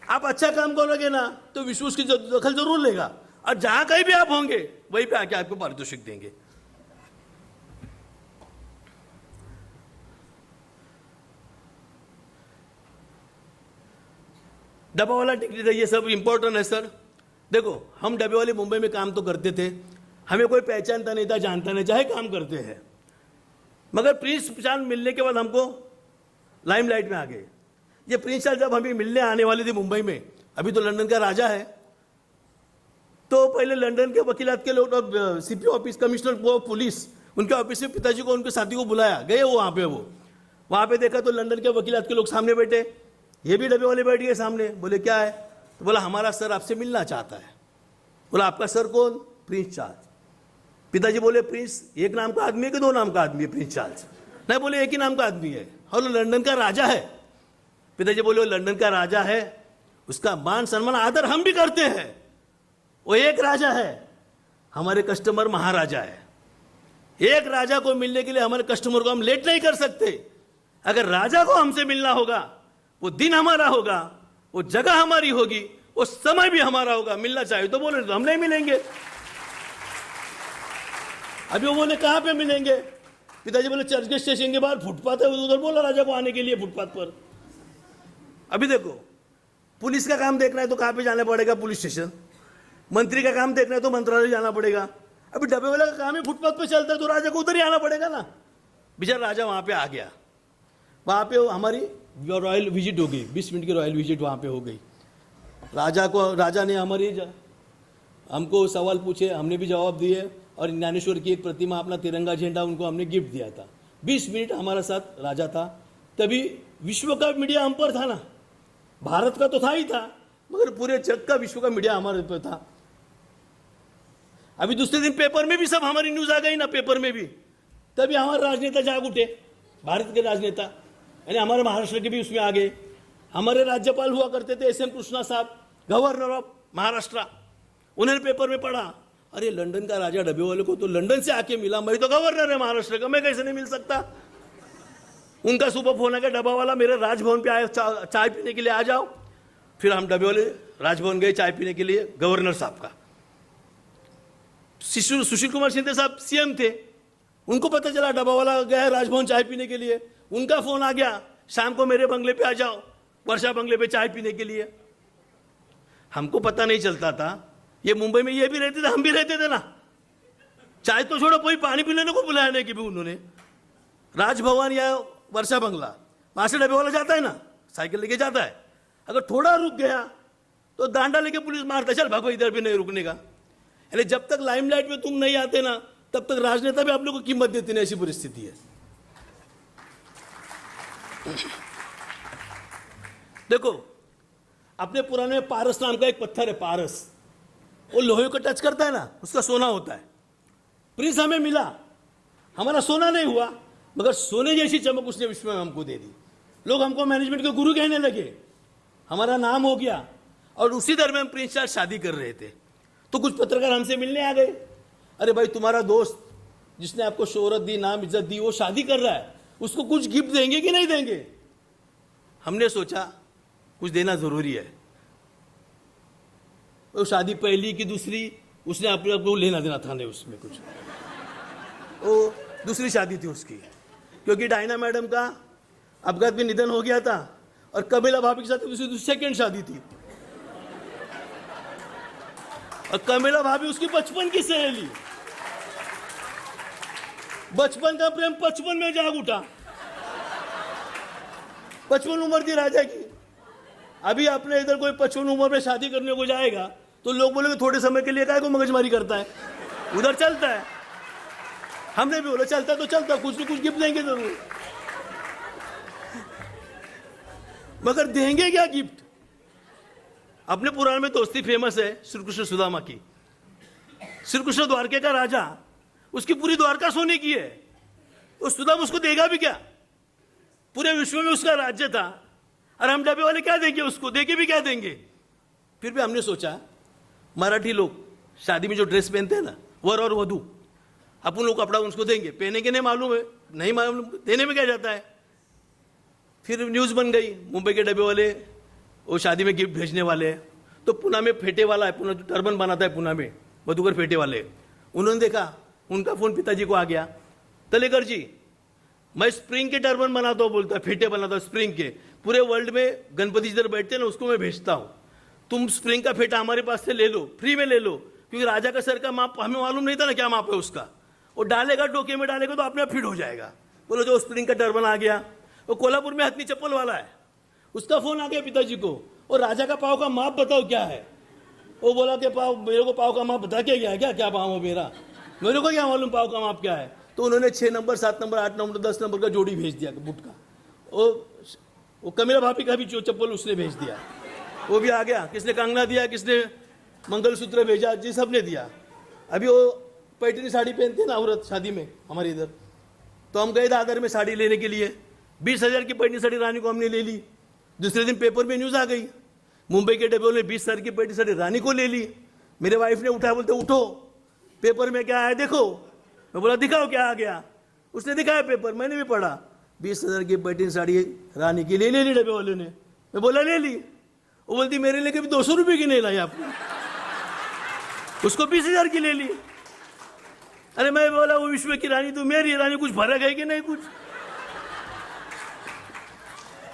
आप अच्छा काम करोगे ना तो विश्व उसकी दखल जरूर लेगा, और जहां कहीं भी आप होंगे वहीं पे आके आपको पारितोषिक देंगे। डब्बा वाला टिकट ये सब इंपॉर्टेंट है सर। देखो हम डब्बे वाले मुंबई में काम तो करते थे, हमें कोई पहचानता नहीं था, जानता नहीं, चाहे काम करते हैं, मगर प्रिंस चांद मिलने के बाद हमको लाइमलाइट में आ गए। ये प्रिंस चांद जब हमें मिलने आने वाले थे मुंबई में, अभी तो लंदन का राजा है, तो पहले लंदन के वकीलात के लोग, CP office, commissioner of police, उनके ऑफिस में पिताजी को, उनके साथी को बुलाया, गए वो वहाँ पे देखा तो लंदन के वकीलात के लोग सामने बैठे, ये भी डब्बे वाले बैठ गए सामने। बोले क्या है? तो बोला हमारा सर आपसे मिलना चाहता है। बोला आपका सर कौन? Prince Charles. पिताजी बोले प्रिंस एक नाम का आदमी है कि 2 नाम का आदमी है प्रिंस चार्ल्स? नहीं, बोले एक ही नाम का आदमी है, और लंदन का राजा है। पिताजी बोले वो लंदन का राजा है, उसका मान सम्मान आदर हम भी करते हैं, वो एक राजा है, हमारे कस्टमर महाराजा है। एक राजा को मिलने के लिए हमारे कस्टमर को हम लेट नहीं कर सकते। अगर राजा को हमसे मिलना होगा, वो दिन हमारा होगा, वो जगह हमारी होगी, वो समय भी हमारा होगा। मिलना चाहिए तो बोले, तो हम नहीं मिलेंगे। अभी वो बोले कहां पे मिलेंगे? पिताजी बोले चर्चगेट स्टेशन के बाहर फुटपाथ है, उधर बोला राजा को आने के लिए फुटपाथ पर। अभी देखो पुलिस का काम देखना है तो कहां पे जाना पड़ेगा? Police station. मंत्री का काम देखना है तो मंत्रालय जाना पड़ेगा। अभी डब्बे वाला का काम है फुटपाथ पे चलता है तो राजा को उधर ही आना पड़ेगा ना। बेचारा राजा वहां पे आ गया, वहां पे हमारी रॉयल विजिट हो गई, 20 मिनट की रॉयल विजिट वहां पे हो गई। राजा ने हमको सवाल पूछे, हमने भी जवाब दिए, और ज्ञानेश्वर की एक प्रतिमा, अपना तिरंगा झंडा उनको हमने गिफ्ट दिया था। 20 मिनट हमारा साथ राजा था। तभी विश्व का मीडिया हम पर था ना, भारत का तो था ही था, मगर पूरे जग का, विश्व का मीडिया हमारे पर था। अभी दूसरे दिन पेपर में भी सब हमारी न्यूज आ गई ना, पेपर में भी। तभी हमारे राजनेता जाग उठे, भारत के राजनेता, यानी हमारे महाराष्ट्र के भी उसमें आ गए। हमारे राज्यपाल हुआ करते थे SM कृष्णा साहब, गवर्नर ऑफ महाराष्ट्र, उन्होंने पेपर में पढ़ा, अरे लंदन का राजा डब्बे वाले को तो लंदन से आके मिला, मैं तो गवर्नर है महाराष्ट्र का, मैं कैसे नहीं मिल सकता? उनका सुबह फोन आ गया, डब्बा वाला मेरे राजभवन पे आए चाय पीने के लिए आ जाओ। फिर हम डब्बे वाले राजभवन गए चाय पीने के लिए, गवर्नर साहब का। सुशील कुमार शिंदे साहब सीएम थे, उनको पता चला डब्बा वाला गया है राजभवन चाय पीने के लिए। उनका फोन आ गया, शाम को मेरे बंगले पे आ जाओ, वर्षा बंगले पे चाय पीने के लिए। हमको पता नहीं चलता था, ये मुंबई में ये भी रहते थे, हम भी रहते थे ना। चाय तो छोड़ो, कोई पानी पीने को बुलाया नहीं कि भी उन्होंने। राजभवन या वर्षा बंगला, वहां से डब्बे वाला जाता है ना, साइकिल लेके जाता है। अगर थोड़ा रुक गया तो डांडा लेके पुलिस मारता है, चल भागो, इधर भी नहीं रुकने का। यानी जब तक लाइमलाइट में तुम नहीं आते ना, तब तक राजनेता भी आप लोगों को कीमत देते नहीं, ऐसी परिस्थिति है। देखो, अपने पुराने में पारस नाम का एक पत्थर है, पारस, वो लोहे को टच करता है ना, उसका सोना होता है। प्रिंस हमें मिला, हमारा सोना नहीं हुआ, मगर सोने जैसी चमक उसने विश्व में हमको दे दी। लोग हमको मैनेजमेंट के गुरु कहने लगे, हमारा नाम हो गया। और उसी दरमियान प्रिंस चार्ल्स शादी कर रहे थे, तो कुछ पत्रकार हमसे मिलने आ गए। अरे भाई, तुम्हारा दोस्त जिसने आपको शोहरत दी, नाम इज्जत दी, वो शादी कर रहा है, उसको कुछ गिफ्ट देंगे कि नहीं देंगे? हमने सोचा कुछ देना जरूरी है। वो शादी पहली की दूसरी, उसने अपने को लेना देना था नहीं उसमें कुछ। वो दूसरी शादी थी उसकी, क्योंकि डायना मैडम का अपघात में निधन हो गया था, और कबिला भाभी के साथ उसकी सेकेंड शादी थी। और कबिला भाभी उसकी बचपन की सहेली, बचपन का प्रेम 55 में जाग उठा। 55 उम्र थी राजा की। अभी अपने इधर कोई 55 उम्र में शादी करने को जाएगा तो लोग बोलेंगे थोड़े समय के लिए काहे को मगजमारी करता है, उधर चलता है। हमने भी बोला चलता तो चलता, कुछ न कुछ गिफ्ट देंगे जरूर, मगर देंगे क्या गिफ्ट? अपने पुराण में दोस्ती फेमस है श्री कृष्ण सुदामा की। श्री कृष्ण द्वारके का राजा, उसकी पूरी द्वारका सोने की है, उस सुदामा उसको देगा भी क्या? पूरे विश्व में उसका राज्य था, और हम डब्बे वाले क्या देंगे उसको, देके भी क्या देंगे? फिर भी हमने सोचा, मराठी लोग शादी में जो ड्रेस पहनते हैं ना, वर और वधू, अपन लोग कपड़ा उसको देंगे, पहने के नहीं मालूम है, नहीं मालूम, देने में क्या जाता है। फिर न्यूज़ बन गई, मुंबई के डब्बे वाले वो शादी में गिफ्ट भेजने वाले हैं। तो पुणे में फेटे वाला है, पुणे जो टर्बन बनाता है पुणे में, मधुकर फेटे वाले, उन्होंने देखा, उनका फोन पिताजी को आ गया, तलेकर जी मैं स्प्रिंग के टर्बन बनाता हूँ, बोलता है फेटे बनाता हूँ स्प्रिंग के, पूरे वर्ल्ड में गणपति जिधर बैठते हैं ना उसको मैं भेजता हूँ, तुम स्प्रिंग का फेटा हमारे पास से ले लो, फ्री में ले लो, क्योंकि राजा का सर का माप हमें मालूम नहीं था ना क्या माप है उसका। वो डालेगा, डोके में डालेगा तो अपने आप फिट हो जाएगा। बोलो जो स्प्रिंग का टर्बन आ गया। वो कोल्हापुर में हथनी चप्पल वाला है, उसका फोन आ गया पिताजी को, और राजा का पाव का माप बताओ क्या है। वो बोला कि पाव, मेरे को पाव का माप बता के गया क्या, क्या पाव हो मेरा, मेरे को क्या मालूम पाव का माप क्या है। तो उन्होंने 6 नंबर, 7 नंबर, 8 नंबर, 10 नंबर का जोड़ी भेज दिया बुट का। वो कमिला भाभी का भी चप्पल उसने भेज दिया, वो भी आ गया। किसने कंगना दिया, किसने मंगलसूत्र भेजा, जी सबने दिया। अभी वो पैठनी साड़ी पहनते हैं ना औरत शादी में हमारे इधर, तो हम गए दादर में साड़ी लेने के लिए, 20,000 की पैठनी साड़ी रानी को हमने ले ली। दूसरे दिन पेपर में न्यूज़ आ गई, मुंबई के डब्बे ने 20,000 की पैठनी साड़ी रानी को ले ली। मेरे वाइफ ने उठाया, बोलते उठो पेपर में क्या आया देखो। मैं बोला दिखाओ क्या आ गया। उसने दिखाया पेपर, मैंने भी पढ़ा, 20,000 की पैठनी साड़ी रानी की ले ली डब्बे वाले ने। मैं बोला ले ली। वो बोलती मेरे लिए कभी 200 रुपये की नहीं लाई आपने, उसको 20,000 की ले ली। अरे मैं बोला वो विश्व की रानी तो मेरी रानी, कुछ फर्क है कि नहीं कुछ।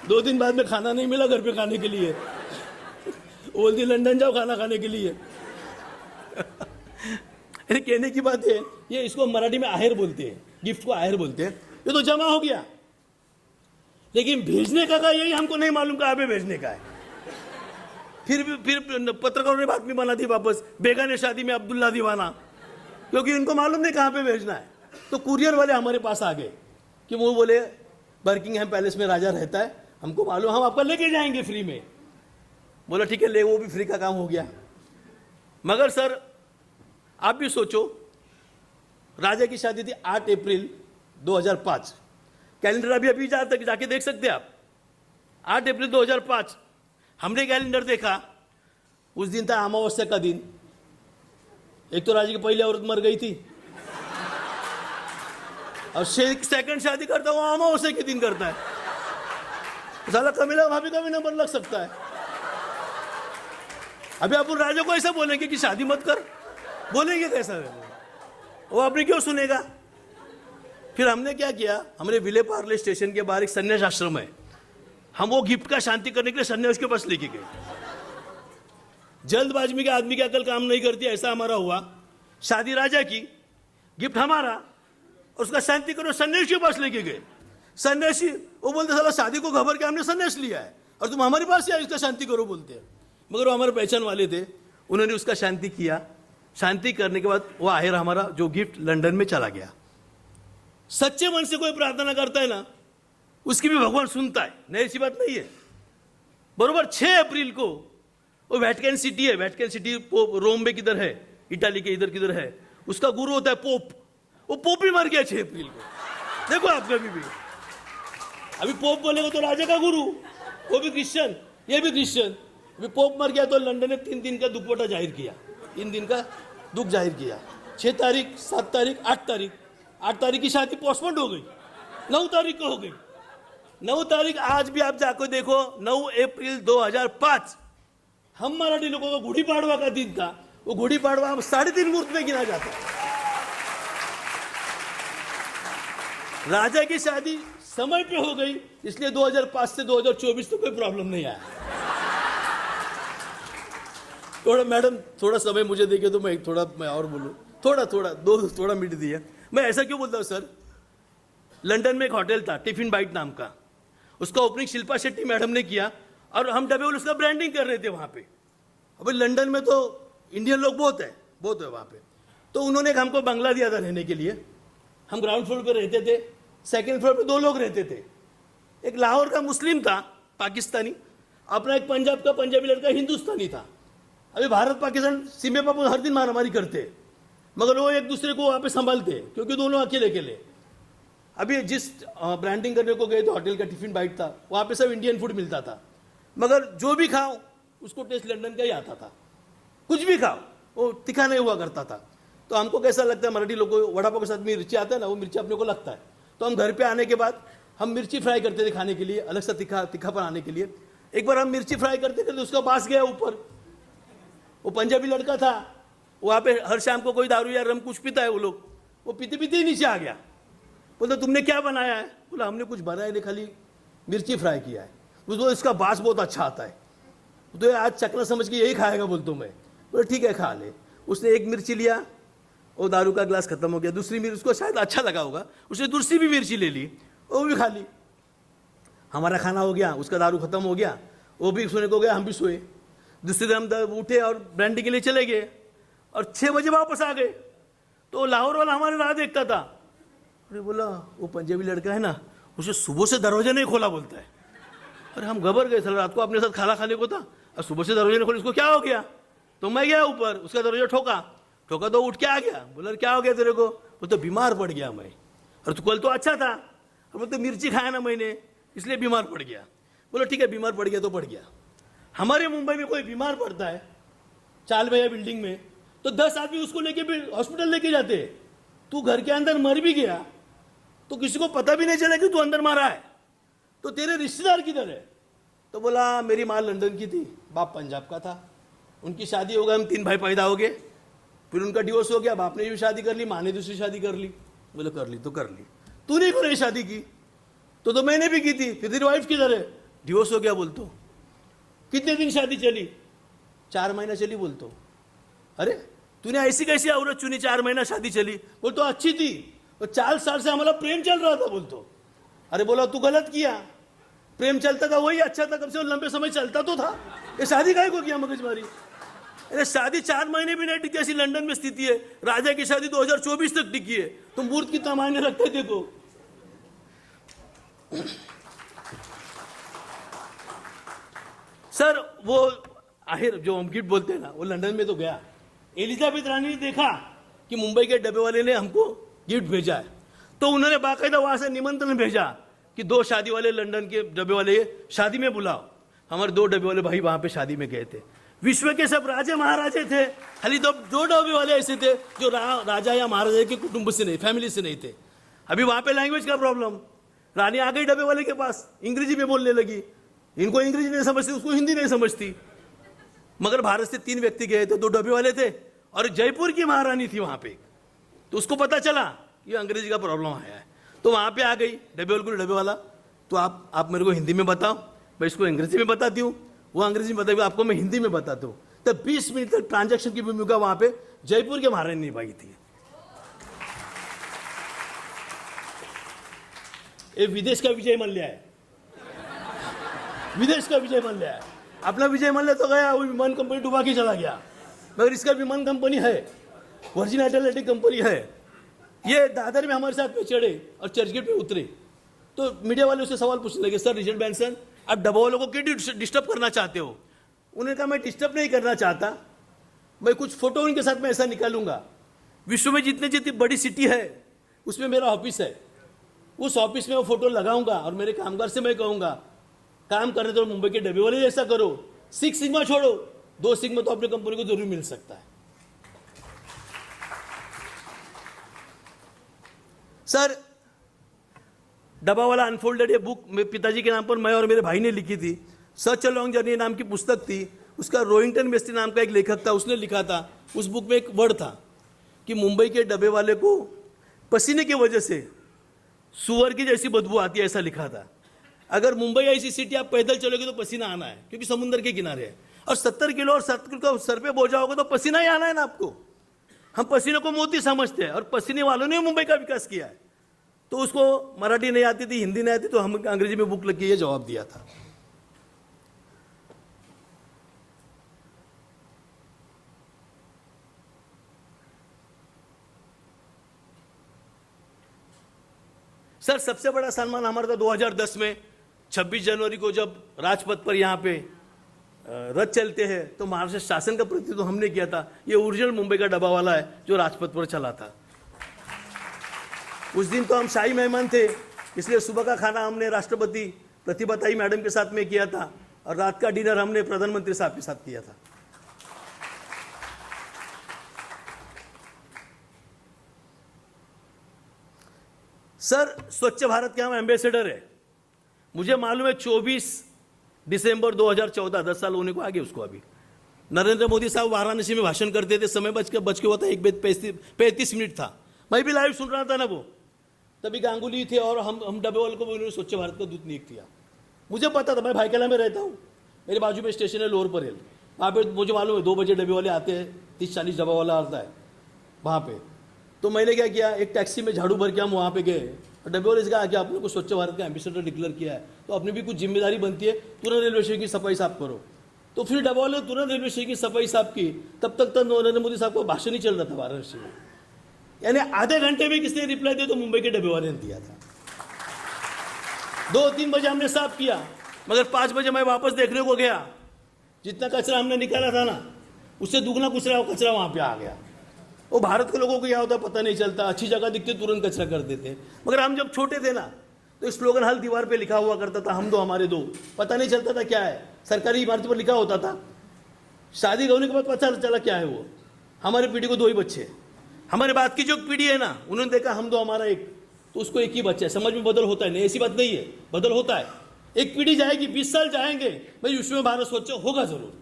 2 दिन बाद में खाना नहीं मिला घर पे खाने के लिए, बोलती लंदन जाओ खाना खाने के लिए। अरे कहने की बात है, ये इसको मराठी में आहेर बोलते हैं, गिफ्ट को आहेर बोलते हैं। ये तो जमा हो गया, लेकिन भेजने का यही हमको नहीं मालूम कहाँ पे भेजने का है। फिर पत्रकारों ने बातमी बना दी वापस, बेगाने शादी में अब्दुल्ला दीवाना, क्योंकि इनको मालूम नहीं कहाँ पे भेजना है। तो कुरियर वाले हमारे पास आ गए कि वो बोले बर्किंगहैम पैलेस में राजा रहता है, हमको मालूम, हम आपका लेके जाएंगे फ्री में। बोला ठीक है ले, वो भी फ्री का काम हो गया। मगर सर आप भी सोचो, राजा की शादी थी 8 अप्रैल 2005, कैलेंडर अभी जाके देख सकते हैं आप, 8 अप्रैल 2005। हमने कैलेंडर देखा, उस दिन था अमावस्या का दिन। एक तो राजा की पहली औरत मर गई थी, और सेकंड शादी करता है वो अमावस्या के दिन करता है। साला कमीना भाभी का भी नंबर लग सकता है। अभी अपन राजा को ऐसा बोलेंगे कि शादी मत कर, बोलेंगे कैसा? वो अपने क्यों सुनेगा? फिर हमने क्या किया, हमने विले पार्ले स्टेशन के बाहर एक संन्यास आश्रम है, हम वो गिफ्ट का शांति करने के लिए संन्यास के पास लेके गए। जल्दबाजी में आदमी की अकल काम नहीं करती, ऐसा हमारा हुआ। शादी राजा की, गिफ्ट हमारा, और उसका शांति करो सन्यासी के पास लेके गए। सन्यासी वो बोलते साला शादी को खबर के हमने सन्यास लिया है और तुम हमारे पास आए इसका शांति करो बोलते हैं। मगर वो हमारे पहचान वाले थे, उन्होंने उसका शांति किया। शांति करने के बाद वो आहिर हमारा जो गिफ्ट लंदन में चला गया। सच्चे मन से कोई प्रार्थना करता है ना, उसकी भी भगवान सुनता है, नई ऐसी बात नहीं है। बरोबर 6 अप्रैल को वो वेटिकन सिटी है, वेटिकन सिटी रोम में किधर है, इटाली के इधर किधर है, उसका गुरु होता है पोप। वो पोप ही मर गया 6 अप्रैल को। देखो आप कभी भी अभी पोप बोलेगा तो राजा का गुरु, वो भी क्रिश्चियन, ये भी क्रिश्चियन। अभी पोप मर गया तो लंदन ने 3 दिन का दुखवटा जाहिर किया, 3 दिन का दुख जाहिर किया। 6 तारीख, 7 तारीख, 8 तारीख, 8 तारीख की शादी पोस्टपोन हो गई, 9 तारीख को हो गई। 9 तारीख आज भी आप जाकर देखो, 9 अप्रैल 2005 हम मराठी लोगों का गुड़ी पाड़वा का दिन था। वो गुड़ी पाड़वा हम 3.5 मुहूर्त में गिना जाता है। राजा की शादी समय पे हो गई, इसलिए 2005 से 2024 तो कोई प्रॉब्लम नहीं आया। थोड़ा मैडम थोड़ा समय मुझे देके तो मैं और बोलूं, थोड़ा मिनट दिया। मैं ऐसा क्यों बोलता हूँ सर, लंदन में एक होटल था टिफिन बाइट नाम का, उसका ओपनिंग शिल्पा शेट्टी मैडम ने किया और हम डबे उसका ब्रांडिंग कर रहे थे वहाँ पे। अभी लंदन में तो इंडियन लोग बहुत है वहाँ पे। तो उन्होंने हमको बंगला दिया था रहने के लिए। हम ग्राउंड फ्लोर पे रहते थे, सेकंड फ्लोर पे 2 लोग रहते थे। एक लाहौर का मुस्लिम था पाकिस्तानी, अपना एक पंजाब का पंजाबी लड़का हिंदुस्तानी था। अभी भारत पाकिस्तान सीमे पर हर दिन मारामारी करते, मगर वो एक दूसरे को वहाँ पे संभालते क्योंकि दोनों अकेले अकेले। अभी जिस ब्रांडिंग करने को गए थे होटल का टिफिन बाइट था, वहाँ पे सब इंडियन फूड मिलता था, मगर जो भी खाओ उसको टेस्ट लंदन का ही आता था। कुछ भी खाओ वो तीखा नहीं हुआ करता था। तो हमको कैसा लगता है, मराठी लोग को वड़ा पाव के साथ मिर्ची आता है ना, वो मिर्ची अपने को लगता है। तो हम घर पे आने के बाद हम मिर्ची फ्राई करते थे खाने के लिए, अलग सा तीखापन आने के लिए। एक बार हम मिर्ची फ्राई करते थे, उसका बास गया ऊपर। वो पंजाबी लड़का था, वहाँ पे हर शाम को कोई दारू या रम कुछ पीता है वो लोग, वो पीते पीते ही नीचे आ गया। बोलते तुमने क्या बनाया है? बोला हमने कुछ बनाया नहीं, खाली मिर्ची फ्राई किया है। उसको इसका बास बहुत अच्छा आता है, तो आज चकना समझ के यही खाएगा बोलता हूँ मैं। बोले ठीक है खा ले। उसने एक मिर्ची लिया, वो दारू का ग्लास खत्म हो गया। दूसरी मिर्च उसको शायद अच्छा लगा होगा, उसने दूसरी भी मिर्ची ले ली, वो भी खा ली। हमारा खाना हो गया, उसका दारू खत्म हो गया, वो भी सोने को गया, हम भी सोए। दूसरे दिन हम उठे और ब्रांडी के लिए चले गए और 6 बजे वापस आ गए। तो लाहौर वाला हमारे राह देखता था। अरे बोला वो पंजाबी लड़का है ना, उसे सुबह से दरवाजा नहीं खोला बोलता है। अरे हम घबर गए, सर रात को अपने साथ खाना खाने को था और सुबह से दरवाजा नहीं खोला, इसको क्या हो गया? तो मैं गया ऊपर, उसका दरवाजा ठोका तो उठ के आ गया। बोला क्या हो गया तेरे को? वो तो बीमार पड़ गया मैं। और तू कल तो अच्छा था, और बोलते मिर्ची खाया ना मैंने इसलिए बीमार पड़ गया। बोला ठीक है बीमार पड़ गया तो पड़ गया। हमारे मुंबई में कोई बीमार पड़ता है चाल भैया बिल्डिंग में, तो 10 आदमी उसको लेके भी हॉस्पिटल लेके जाते। तू घर के अंदर मर भी गया तो किसी को पता भी नहीं चला कि तू अंदर मारा है, तो तेरे रिश्तेदार किधर है? तो बोला मेरी माँ लंदन की थी, बाप पंजाब का था, उनकी शादी हो गई, हम 3 भाई पैदा हो गए, फिर उनका डिवोर्स हो गया, बाप ने भी शादी कर ली, माँ ने दूसरी शादी कर ली। बोले कर ली तो कर ली, तूने क्यों नहीं शादी की? तो मैंने भी की थी। फिर तेरी वाइफ किधर है? डिवोर्स हो गया बोलतो। कितने दिन शादी चली? 4 महीना चली बोलतो। अरे तूने ऐसी कैसी औरत चुनी 4 महीना शादी चली? बोलतो अच्छी थी, तो 4 साल से हमारा प्रेम चल रहा था बोलतो। अरे बोला तू गलत किया, प्रेम चलता था वही अच्छा था, कम से कम लंबे समय चलता तो था। ये शादी काहे को किया मगजमारी? अरे शादी 4 महीने भी नहीं टिकी, ऐसी लंदन में स्थिति है। राजा की शादी 2024 तक टिकी है, तो मुहूर्त कितना मायने रखते हैं देखो। सर वो आखिर जो हम गिफ्ट बोलते हैं ना, वो लंदन में तो गया। एलिजाबेथ रानी ने देखा कि मुंबई के डब्बे वाले ने हमको गिफ्ट भेजा है, तो उन्होंने बाकायदा वहां से निमंत्रण भेजा कि 2 शादी वाले लंदन के डब्बे वाले शादी में बुलाओ। हमारे 2 डब्बे वाले भाई वहां पे शादी में गए थे। विश्व के सब राजे महाराजे थे, खाली 2 डब्बे वाले ऐसे थे जो राजा या महाराजा के कुटुंब से नहीं, फैमिली से नहीं थे। अभी वहां पे लैंग्वेज का प्रॉब्लम, रानी आ गई डब्बे वाले के पास, अंग्रेजी में बोलने लगी, इनको अंग्रेजी नहीं समझती, उसको हिंदी नहीं समझती। मगर भारत से 3 व्यक्ति गए थे, 2 डब्बे वाले थे और जयपुर की महारानी थी वहां पे, तो उसको पता चला ये अंग्रेजी का प्रॉब्लम आया है, तो वहां पे आ गई डब्बे वाले को, डब्बे वाला तो आप मेरे को हिंदी में बताओ, मैं इसको अंग्रेजी में बताती हूँ, वो अंग्रेजी में बताएगी, आपको मैं हिंदी में बताता हूँ। तब 20 मिनट तक ट्रांजैक्शन की भूमिका वहां पे जयपुर के महारानी निभाई थी। ये विदेश का विजय मल्ल्या है, विदेश का विजय मल्ल्या है। अपना विजय मल्ल्या तो गया, वो विमान कंपनी डुबा के चला गया, मगर इसका विमान कंपनी है, वर्जिन एटलांटिक कंपनी है। ये दादर में हमारे साथ पे चढ़े और चर्चगेट पे उतरे, तो मीडिया वाले उससे सवाल पूछने लगे, सर रिचर्ड ब्रैंसन आप डब्बा वालों को क्यों डिस्टर्ब करना चाहते हो? उन्होंने कहा मैं डिस्टर्ब नहीं करना चाहता, मैं कुछ फोटो उनके साथ में ऐसा निकालूंगा, विश्व में जितनी जितनी बड़ी सिटी है उसमें मेरा ऑफिस है, उस ऑफिस में वो फोटो लगाऊंगा और मेरे कामगार से मैं कहूंगा काम करने तो मुंबई के डब्बे वाले जैसा करो, 6 सिग्मा छोड़ो, 2 सिग्मा तो अपनी कंपनी को जरूर मिल सकता है। सर डब्बा वाला अनफोल्डेड ये बुक मेरे पिताजी के नाम पर मैं और मेरे भाई ने लिखी थी, सच अ लॉन्ग जर्नी नाम की पुस्तक थी, उसका रोहिंगटन मेस्त्री नाम का एक लेखक था, उसने लिखा था। उस बुक में एक वर्ड था कि मुंबई के डब्बे वाले को पसीने की वजह से सुअर की जैसी बदबू आती है, ऐसा लिखा था। अगर मुंबई ऐसी सिटी आप पैदल चलोगे तो पसीना आना है, क्योंकि समुद्र के किनारे है, और 70 किलो और 70 किलो सर पे बोझा होगा तो पसीना ही आना है ना आपको। हम पसीने को मोती समझते हैं, और पसीने वालों ने मुंबई का विकास किया है। तो उसको मराठी नहीं आती थी, हिंदी नहीं आती, तो हम अंग्रेजी में बुक लिख के ये जवाब दिया था। सर सबसे बड़ा सम्मान हमारा था 2010 में 26 जनवरी को, जब राजपथ पर यहाँ पे रथ चलते हैं, तो महाराष्ट्र शासन का प्रतिनिधित्व हमने किया था। ये ओरिजिनल मुंबई का डब्बा वाला है जो राजपथ पर चला था। उस दिन तो हम शाही मेहमान थे, इसलिए सुबह का खाना हमने राष्ट्रपति प्रतिभा ताई मैडम के साथ में किया था, और रात का डिनर हमने प्रधानमंत्री साहब के साथ किया था। सर स्वच्छ भारत के हम एम्बेसडर है। मुझे मालूम है 24 दिसंबर 2014, 10 साल होने को आगे उसको, अभी नरेंद्र मोदी साहब वाराणसी में भाषण करते थे, समय बच के हुआ था 1:35 मिनट था, मैं भी लाइव सुन रहा था ना वो। तभी गांगुली थे और हम डब्बे वाले को उन्होंने स्वच्छ भारत का दूत नियुक्त किया। मुझे पता था, मैं भाईकला में रहता हूँ, मेरे बाजू में स्टेशन है लोअर परेल, वहाँ पे मुझे मालूम है 2 बजे डब्बे वाले आते हैं, 30-40 डब्बा वाला आता है वहाँ पे। तो मैंने क्या किया, एक टैक्सी में झाड़ू भर के हम वहाँ पे गए, और डब्बे वाले से कहा कि आपने को स्वच्छ भारत का एम्बेसडर डिक्लेयर किया है, तो अपनी भी कुछ जिम्मेदारी बनती है, तुरंत रेलवे स्टेशन की सफाई साफ करो। तो फिर डब्बा वाले तुरंत रेलवे स्टेशन की सफाई साफ की। तब तक तो नरेंद्र मोदी साहब को भाषण ही चल रहा था वाराणसी में, यानी आधे घंटे में किसने रिप्लाई दिया, तो मुंबई के डब्बे वाले ने दिया था। 2-3 बजे हमने साफ किया, मगर 5 बजे मैं वापस देखने को गया, जितना कचरा हमने निकाला था ना, उससे दुगना कचरा वहाँ पे आ गया। वो भारत के लोगों को क्या होता पता नहीं चलता, अच्छी जगह दिखते तुरंत कचरा कर देते। मगर हम जब छोटे थे ना, तो स्लोगन हल दीवार पे लिखा हुआ करता था, हम दो हमारे दो, पता नहीं चलता था क्या है, सरकारी इमारती पर लिखा होता था। शादी होने के बाद पता चला क्या है वो। हमारी पीढ़ी को 2 ही बच्चे, हमारे बाद की जो पीढ़ी है ना, उन्होंने देखा हम दो हमारा एक, तो उसको एक ही बच्चा है। समझ में बदल होता है नहीं, ऐसी बात नहीं है, बदल होता है। एक पीढ़ी जाएगी, 20 साल जाएंगे, भाई विश्व में भारत स्वच्छ होगा जरूर।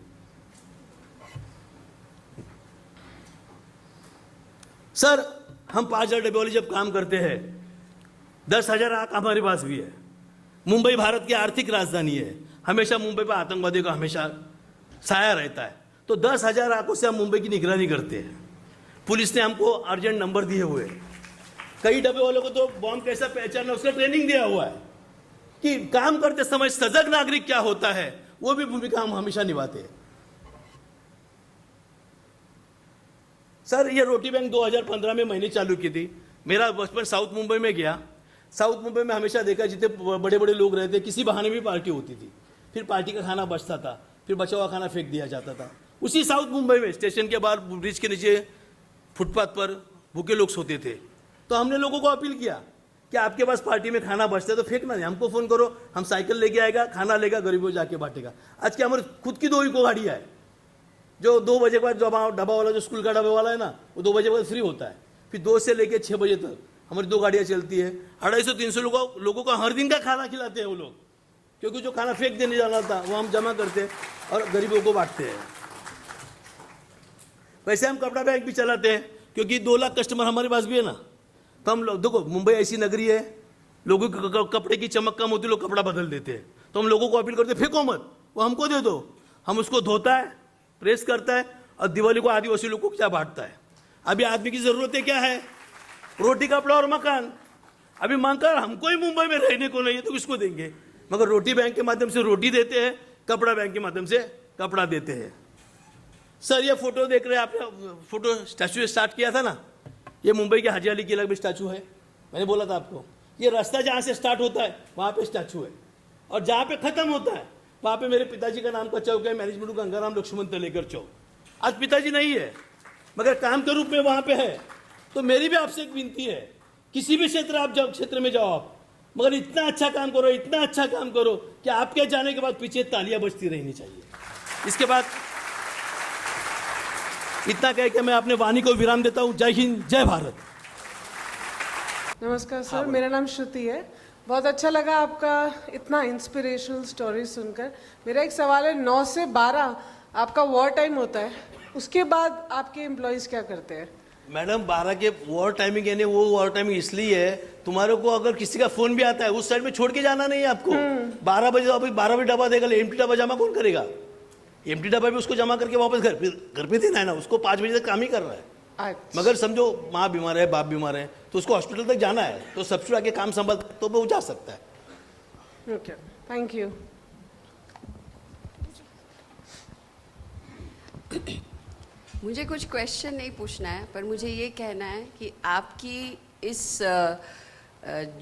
सर हम 5000 डब्बे वाले जब काम करते हैं, 10,000 आंख हमारे पास भी है। मुंबई भारत की आर्थिक राजधानी है, हमेशा मुंबई पर आतंकवादियों का हमेशा साया रहता है, तो 10,000 आंखों से हम मुंबई की निगरानी करते हैं। पुलिस ने हमको अर्जेंट नंबर दिए हुए, कई डब्बे वालों को तो बॉम्ब कैसा पहचानना उसका ट्रेनिंग दिया हुआ है, कि काम करते समय सजग नागरिक क्या होता है, वो भी भूमिका हम हमेशा निभाते हैं। सर ये रोटी बैंक 2015 में मैंने चालू की थी। मेरा बचपन साउथ मुंबई में गया। साउथ मुंबई में हमेशा देखा जितने बड़े बड़े लोग रहते, किसी बहाने भी पार्टी होती थी, फिर पार्टी का खाना बचता था, फिर बचा हुआ खाना फेंक दिया जाता था। उसी साउथ मुंबई में स्टेशन के बाहर ब्रिज के नीचे फुटपाथ पर भूखे लोग सोते थे। तो हमने लोगों को अपील किया कि आपके पास पार्टी में खाना बचता है तो फेंकना नहीं, हमको फ़ोन करो, हम साइकिल लेके आएगा, खाना लेगा, गरीबों जाके बांटेगा। आज के हमारे खुद की 2 ही गाड़ियाँ है, जो 2 बजे के बाद जब डब्बा वाला जो स्कूल का डब्बा वाला है ना, वो 2 बजे के बाद फ्री होता है, फिर 2 से लेके 6 बजे तक हमारी 2 गाड़ियाँ चलती है, 250-300 लोगों को हर दिन का खाना खिलाते हैं वो लोग, क्योंकि जो खाना फेंक देने जाना था वो हम जमा करते हैं और गरीबों को बांटते हैं। वैसे हम कपड़ा बैंक भी चलाते हैं, क्योंकि 2 लाख कस्टमर हमारे पास भी है ना। तो हम लोग देखो, मुंबई ऐसी नगरी है, लोगों के कपड़े की चमक कम होती, लोग कपड़ा बदल देते हैं। तो हम लोगों को अपील करते हैं, फेंको मत, वो हमको दे दो, हम उसको धोता है, प्रेस करता है और दिवाली को आदिवासी लोगों को क्या बांटता है। अभी आदमी की जरूरतें क्या है? रोटी, कपड़ा और मकान। अभी मांगकर हमको ही मुंबई में रहने को नहीं है तो किसको देंगे? मगर रोटी बैंक के माध्यम से रोटी देते हैं, कपड़ा बैंक के माध्यम से कपड़ा देते हैं। सर ये फोटो देख रहे हैं, आपने फोटो स्टैचू स्टार्ट किया था ना, ये मुंबई के हाजी अली किला में स्टैचू है। मैंने बोला था आपको, ये रास्ता जहाँ से स्टार्ट होता है वहाँ पे स्टैचू है, और जहाँ पे खत्म होता है वहाँ पे मेरे पिताजी का नाम का चौक है, मैनेजमेंट गंगाराम लक्ष्मण तलेकर चौक। आज पिताजी नहीं है, मगर काम के रूप में वहाँ पे है। तो मेरी भी आपसे एक विनती है, किसी भी क्षेत्र आप जाओ, क्षेत्र में जाओ आप, मगर इतना अच्छा काम करो, इतना अच्छा काम करो कि आपके जाने के बाद पीछे तालियां बजती रहनी चाहिए। इसके बाद इतना कह के मैं अपने वाणी को विराम देता हूं। जय हिंद, जय भारत। नमस्कार सर, मेरा नाम श्रुति है। बहुत अच्छा लगा आपका इतना इंस्पिरेशनल स्टोरी सुनकर। मेरा एक सवाल है, 9 से 12 आपका वॉर टाइम होता है, उसके बाद आपके एम्प्लॉयज़ क्या करते हैं? मैडम 12 के वॉर टाइमिंग यानी वो वॉर टाइमिंग इसलिए है, तुम्हारे को अगर किसी का फोन भी आता है उस साइड में छोड़ के जाना नहीं है आपको। 12 बजे, अभी 12 बजे डब्बा देगा, एम्प्टी डब्बा जमा कौन करेगा? एम्प्टी डब्बा भी उसको जमा करके वापस घर पे देना है ना, उसको 5 बजे तक काम ही कर रहा है। अच्छा। मगर समझो माँ बीमार है, बाप बीमार है, तो उसको हॉस्पिटल तक जाना है, तो सब्सिडी आके काम संभाल तो वो जा सकता है। Okay, thank you. मुझे कुछ क्वेश्चन नहीं पूछना है, पर मुझे ये कहना है कि आपकी इस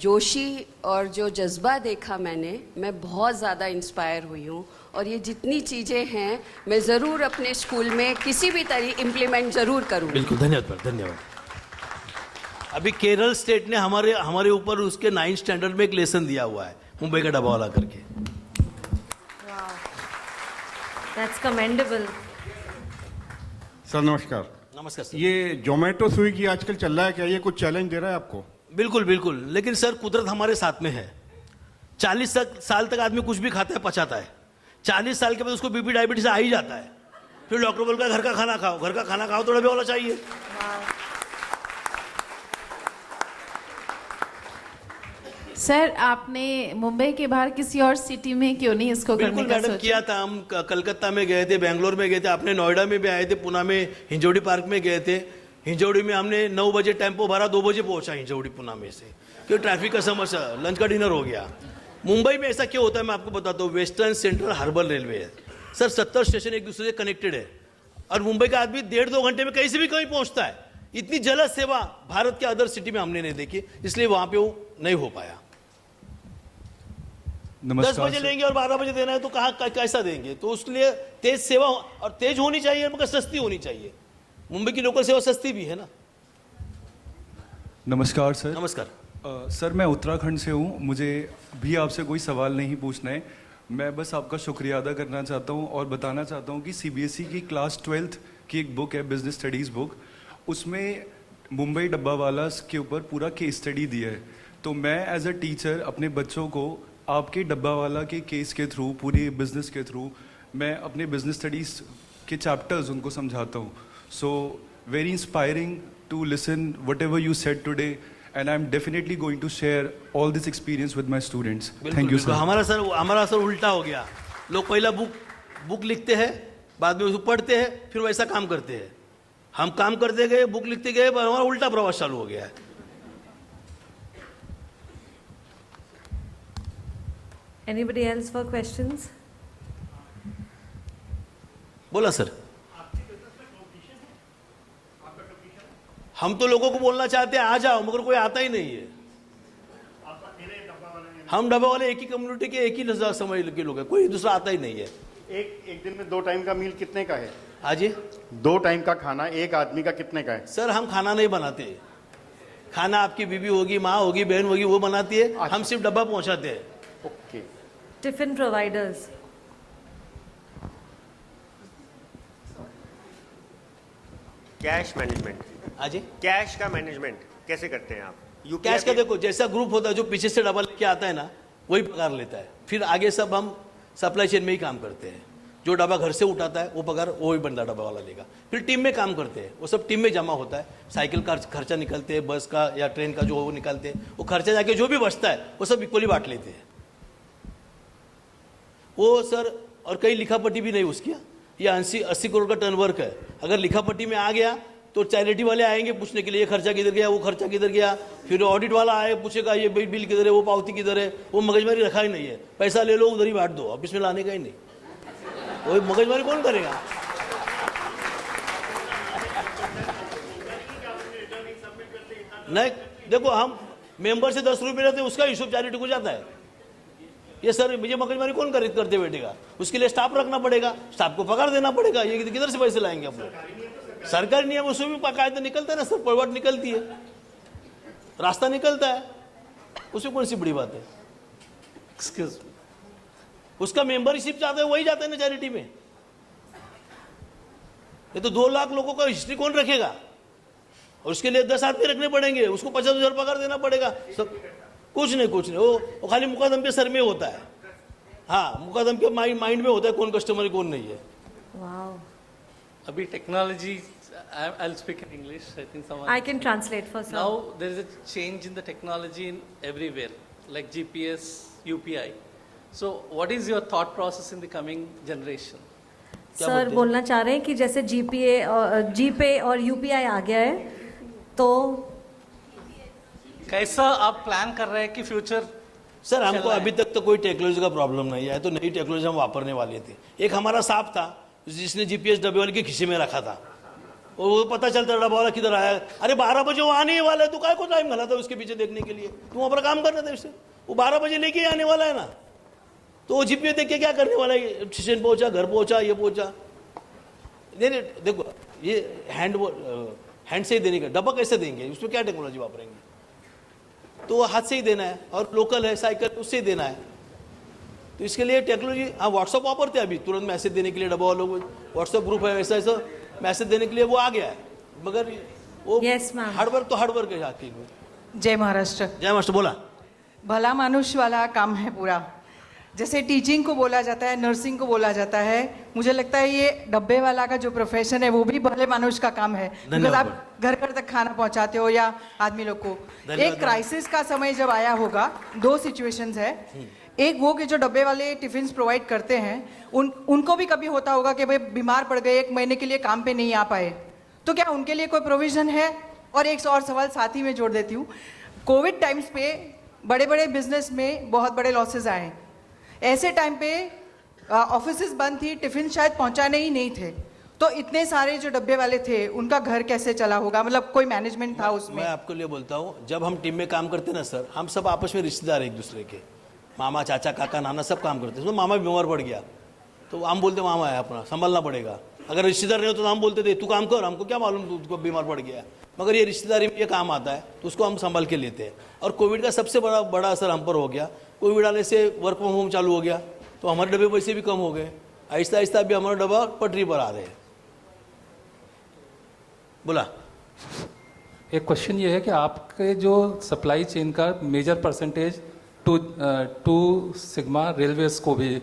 जोशी और जो जज्बा देखा मैंने, मैं बहुत ज़्यादा इंस्पायर हुई हूँ, और ये जितनी चीज़ें हैं मैं ज़रूर अपने स्कूल में किसी भी तरह इम्प्लीमेंट ज़रूर करूँगी। बिल्कुल, धन्यवाद, धन्यवाद। अभी केरल स्टेट ने हमारे ऊपर उसके 9th स्टैंडर्ड में एक लेसन दिया हुआ है, मुंबई का डब्बा वाला करके। That's commendable. सर नमस्कार। नमस्कार सर। ये जोमेटो स्विगी आजकल चल रहा है, क्या ये कुछ चैलेंज दे रहा है आपको? बिल्कुल बिल्कुल, लेकिन सर कुदरत हमारे साथ में है। 40 साल तक आदमी कुछ भी खाता है, पचाता है। 40 साल के बाद उसको बीपी डायबिटीज आ ही जाता है। फिर डॉक्टर बोलता है घर का खाना खाओ, घर का खाना खाओ, थोड़ा भी होना चाहिए। सर, आपने मुंबई के बाहर किसी और सिटी में क्यों नहीं इसको करने बिल्कुल का मैडम, सोचा? किया था। हम कलकत्ता में गए थे, बेंगलोर में गए थे, अपने नोएडा में भी आए थे, पुणे में हिंजौड़ी पार्क में गए थे। हिंजौड़ी में हमने 9 बजे टेम्पो भरा, 2 बजे पहुंचा हिंजौड़ी पुणे में से, क्योंकि ट्रैफिक का समस्या, लंच का डिनर हो गया। मुंबई में ऐसा क्यों होता है मैं आपको बताता हूँ। वेस्टर्न सेंट्रल हार्बर रेलवे है सर, 70 स्टेशन एक दूसरे से कनेक्टेड है, और मुंबई का आदमी 1.5-2 घंटे में कहीं से भी कहीं पहुंचता है। इतनी जलद सेवा भारत के अदर सिटी में हमने नहीं देखी, इसलिए वहां पे वो नहीं हो पाया। 10 बजे लेंगे और 12 बजे देना है तो कहाँ कैसा देंगे? तो उसके लिए तेज सेवा, और तेज होनी चाहिए मगर सस्ती होनी चाहिए। मुंबई की लोकल सेवा सस्ती भी है ना। नमस्कार सर। नमस्कार। सर, मैं उत्तराखंड से हूँ, मुझे भी आपसे कोई सवाल नहीं पूछना है। मैं बस आपका शुक्रिया अदा करना चाहता हूँ और बताना चाहता हूँ कि CBSE की क्लास 12th की एक बुक है, बिजनेस स्टडीज़ बुक, उसमें मुंबई डब्बावाला के ऊपर पूरा केस स्टडी दिया है। तो मैं एज अ टीचर अपने बच्चों को आपके डब्बावाला के केस के थ्रू, पूरी बिजनेस के थ्रू, मैं अपने बिजनेस स्टडीज़ के चैप्टर्स उनको समझाता हूँ। So very inspiring to listen whatever you said today, and I am definitely going to share all this experience with my students. Thank you sir. हमारा सर उल्टा हो गया। लोग पहला बुक लिखते हैं, बाद में उसको पढ़ते हैं, फिर वैसा काम करते हैं। हम काम करते गए, बुक लिखते गए, पर हमारा उल्टा प्रवास चालू हो गया है। Anybody else for questions? बोला सर। हम तो लोगों को बोलना चाहते हैं आ जाओ, मगर कोई आता ही नहीं है। हम डब्बा वाले एक ही कम्युनिटी के, एक ही समझ के लोग हैं, कोई दूसरा आता ही नहीं है। एक दिन में 2 टाइम का मील कितने का है? हाँ जी, 2 टाइम का खाना एक आदमी का कितने का है? सर हम खाना नहीं बनाते। खाना आपकी बीवी होगी, माँ होगी, बहन होगी, वो बनाती है। अच्छा। हम सिर्फ डब्बा पहुंचाते हैं। Okay. Tiffin providers. Cash management, हाँ जी, कैश का मैनेजमेंट कैसे करते हैं आप? कैश का देखो जैसा ग्रुप होता है जो पीछे से डबल लेके आता है ना वही पगार लेता है, फिर आगे सब हम सप्लाई चेन में ही काम करते हैं। जो डब्बा घर से उठाता है वो पगार वो ही बंदा डब्बा वाला लेगा। फिर टीम में काम करते हैं, वो सब टीम में जमा होता है। साइकिल का खर्चा निकलते हैं, बस का या ट्रेन का जो वो निकालते हैं, वो खर्चा जाके जो भी बचता है वो सब इक्वली बांट लेते हैं वो सर। और कई लिखापट्टी भी नहीं उसकी, ये 80 करोड़ का टर्नवर्क है। अगर लिखापट्टी में आ गया तो चैरिटी वाले आएंगे पूछने के लिए ये खर्चा किधर गया, वो खर्चा किधर गया। फिर ऑडिट वाला आए पूछेगा ये बिल किधर है, वो पावती किधर है। वो मगजमारी रखा ही नहीं है, पैसा ले लो उधर ही बांट दो, ऑफिस में लाने का ही नहीं। वो मगजमारी कौन करेगा? नहीं देखो, हम मेंबर से 10 रुपये लेते हैं, उसका हिसाब चैरिटी को जाता है। ये सर मुझे मगजमारी कौन करते बैठेगा? उसके लिए स्टाफ रखना पड़ेगा, स्टाफ को पगार देना पड़ेगा। ये किधर से पैसे लाएंगे आप लोग? सरकारी नियम उसमें भी कायदा निकलता है ना सर, पड़वट निकलती है, रास्ता निकलता है, उसमें कौन सी बड़ी बात है? एक्सक्यूज, उसका मेंबरशिप चाहता है वही जाता है ना चैरिटी में। ये तो 2 लाख लोगों का हिस्ट्री कौन रखेगा? और उसके लिए 10 आदमी रखने पड़ेंगे, उसको 50,000 पगार देना पड़ेगा। सब कुछ नहीं वो खाली मुकदम के सर में होता है। हाँ, मुकदम के माइंड में होता है कौन कस्टमर कौन नहीं है। Wow. Abhi technology, I'll speak in English. I think someone. I can translate for sir. Now there is a change in the technology in everywhere, like GPS, UPI. So what is your thought process in the coming generation? Sir बोलना चाह रहे हैं कि जैसे जीपे और UPI आ गया है तो कैसा आप प्लान कर रहे हैं कि फ्यूचर? सर हमको अभी तक तो कोई टेक्नोलॉजी का प्रॉब्लम नहीं है, तो नई टेक्नोलॉजी हम वापरने वाले थे। एक हमारा सांप था जिसने जीपीएस डब्बे वाले के खिस्से में रखा था, वो पता चलता डब्बा वाला किधर आया। अरे 12 बजे वो आने ही वाला है, तो काय को टाइम घला था उसके पीछे देखने के लिए? तुम अपना काम करना था उससे, वो 12 बजे लेके ही आने वाला है ना। तो वो जीपीएस देख के क्या करने वाला है? स्टेशन पहुंचा, घर पहुंचा, ये पहुंचा। नहीं देखो, ये हैंड से ही देने का डब्बा कैसे देंगे? उसमें क्या टेक्नोलॉजी वापरेंगे? तो वो हाथ से ही देना है, और लोकल है साइकिल उससे ही देना है। तो इसके लिए टेक्नोलॉजी, हाँ व्हाट्सअप वापरते हैं अभी, तुरंत मैसेज देने के लिए डब्बा वालों को व्हाट्सअप ग्रुप है, ऐसा ऐसा मैसेज देने के लिए वो आ गया है। मगर वो हार्डवर्क तो हार्डवर्क है। आखिर में जय महाराष्ट्र। जय मास्टर। बोला भला मानुष वाला काम है पूरा। जैसे टीचिंग को बोला जाता है, नर्सिंग को बोला जाता है, मुझे लगता है ये डब्बे वाला का जो प्रोफेशन है वो भी भले मानुष का काम है। बिकॉज आप घर घर तक खाना पहुंचाते हो या आदमी लोग को। एक क्राइसिस का समय जब आया होगा, 2 सिचुएशंस है। एक वो कि जो डब्बे वाले टिफिन प्रोवाइड करते हैं उनको भी कभी होता होगा कि भाई बीमार पड़ गए, 1 महीने के लिए काम पे नहीं आ पाए, तो क्या उनके लिए कोई प्रोविजन है? और एक और सवाल साथ ही में जोड़ देती हूँ, कोविड टाइम्स पे बड़े बड़े बिजनेस में बहुत बड़े लॉसेज आए। ऐसे टाइम पे ऑफिसेज बंद थी, टिफिन शायद पहुंचाने ही नहीं थे, तो इतने सारे जो डब्बे वाले थे उनका घर कैसे चला होगा? मतलब कोई मैनेजमेंट था उसमें? मैं आपको लिए बोलता हूँ, जब हम टीम में काम करते ना सर, हम सब आपस में रिश्तेदार एक दूसरे के, मामा चाचा काका नाना सब काम करते हैं। मामा बीमार पड़ गया तो हम बोलते मामा है अपना, संभालना पड़ेगा। अगर रिश्तेदार नहीं हो तो हम बोलते थे तू काम कर, हमको क्या मालूम तुझको बीमार पड़ गया। मगर ये रिश्तेदारी में ये काम आता है तो उसको हम संभाल के लेते हैं। और कोविड का सबसे बड़ा असर हम पर हो गया। कोविड आने से वर्क फ्रॉम होम चालू हो गया, तो हमारे डब्बे वैसे भी कम हो गए। आहिस्ता आहिस्ता भी हमारा डब्बा पटरी पर आ रहे हैं। बोला। एक क्वेश्चन ये है कि आपके जो सप्लाई चेन का major percentage to sigma railways को भी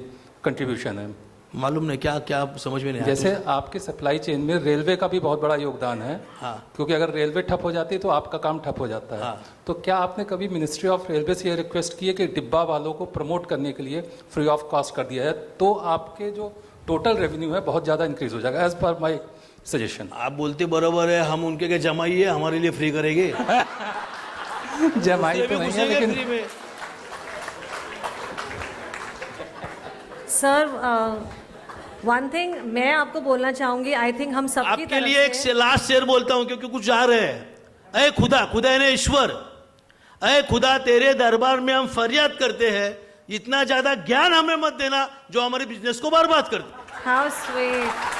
कंट्रीब्यूशन है। मालूम नहीं क्या क्या समझ में नहीं आया। जैसे आपके सप्लाई चेन में रेलवे का भी बहुत बड़ा योगदान है। हाँ। क्योंकि अगर रेलवे ठप हो जाती है तो आपका काम ठप हो जाता है। हाँ। तो क्या आपने कभी मिनिस्ट्री ऑफ रेलवे से ये रिक्वेस्ट की है कि डिब्बा वालों को प्रमोट करने के लिए फ्री ऑफ कॉस्ट कर दिया है, तो आपके जो टोटल रेवेन्यू है बहुत ज़्यादा इंक्रीज हो जाएगा, एज पर माई सजेशन। आप बोलते बराबर है, हम उनके के जमाई है, हमारे लिए फ्री करेंगे। जमाई तो नहीं है लेकिन फ्री में। सर वन थिंग मैं आपको बोलना चाहूंगी, आई थिंक हम सबकी आपके तरफ लिए एक से लास्ट शेर बोलता हूं क्योंकि कुछ जा रहे हैं। अरे खुदा, खुदा ने ईश्वर, अरे खुदा तेरे दरबार में हम फरियाद करते हैं, इतना ज्यादा ज्ञान हमें मत देना जो हमारे बिजनेस को बर्बाद कर दे। How sweet.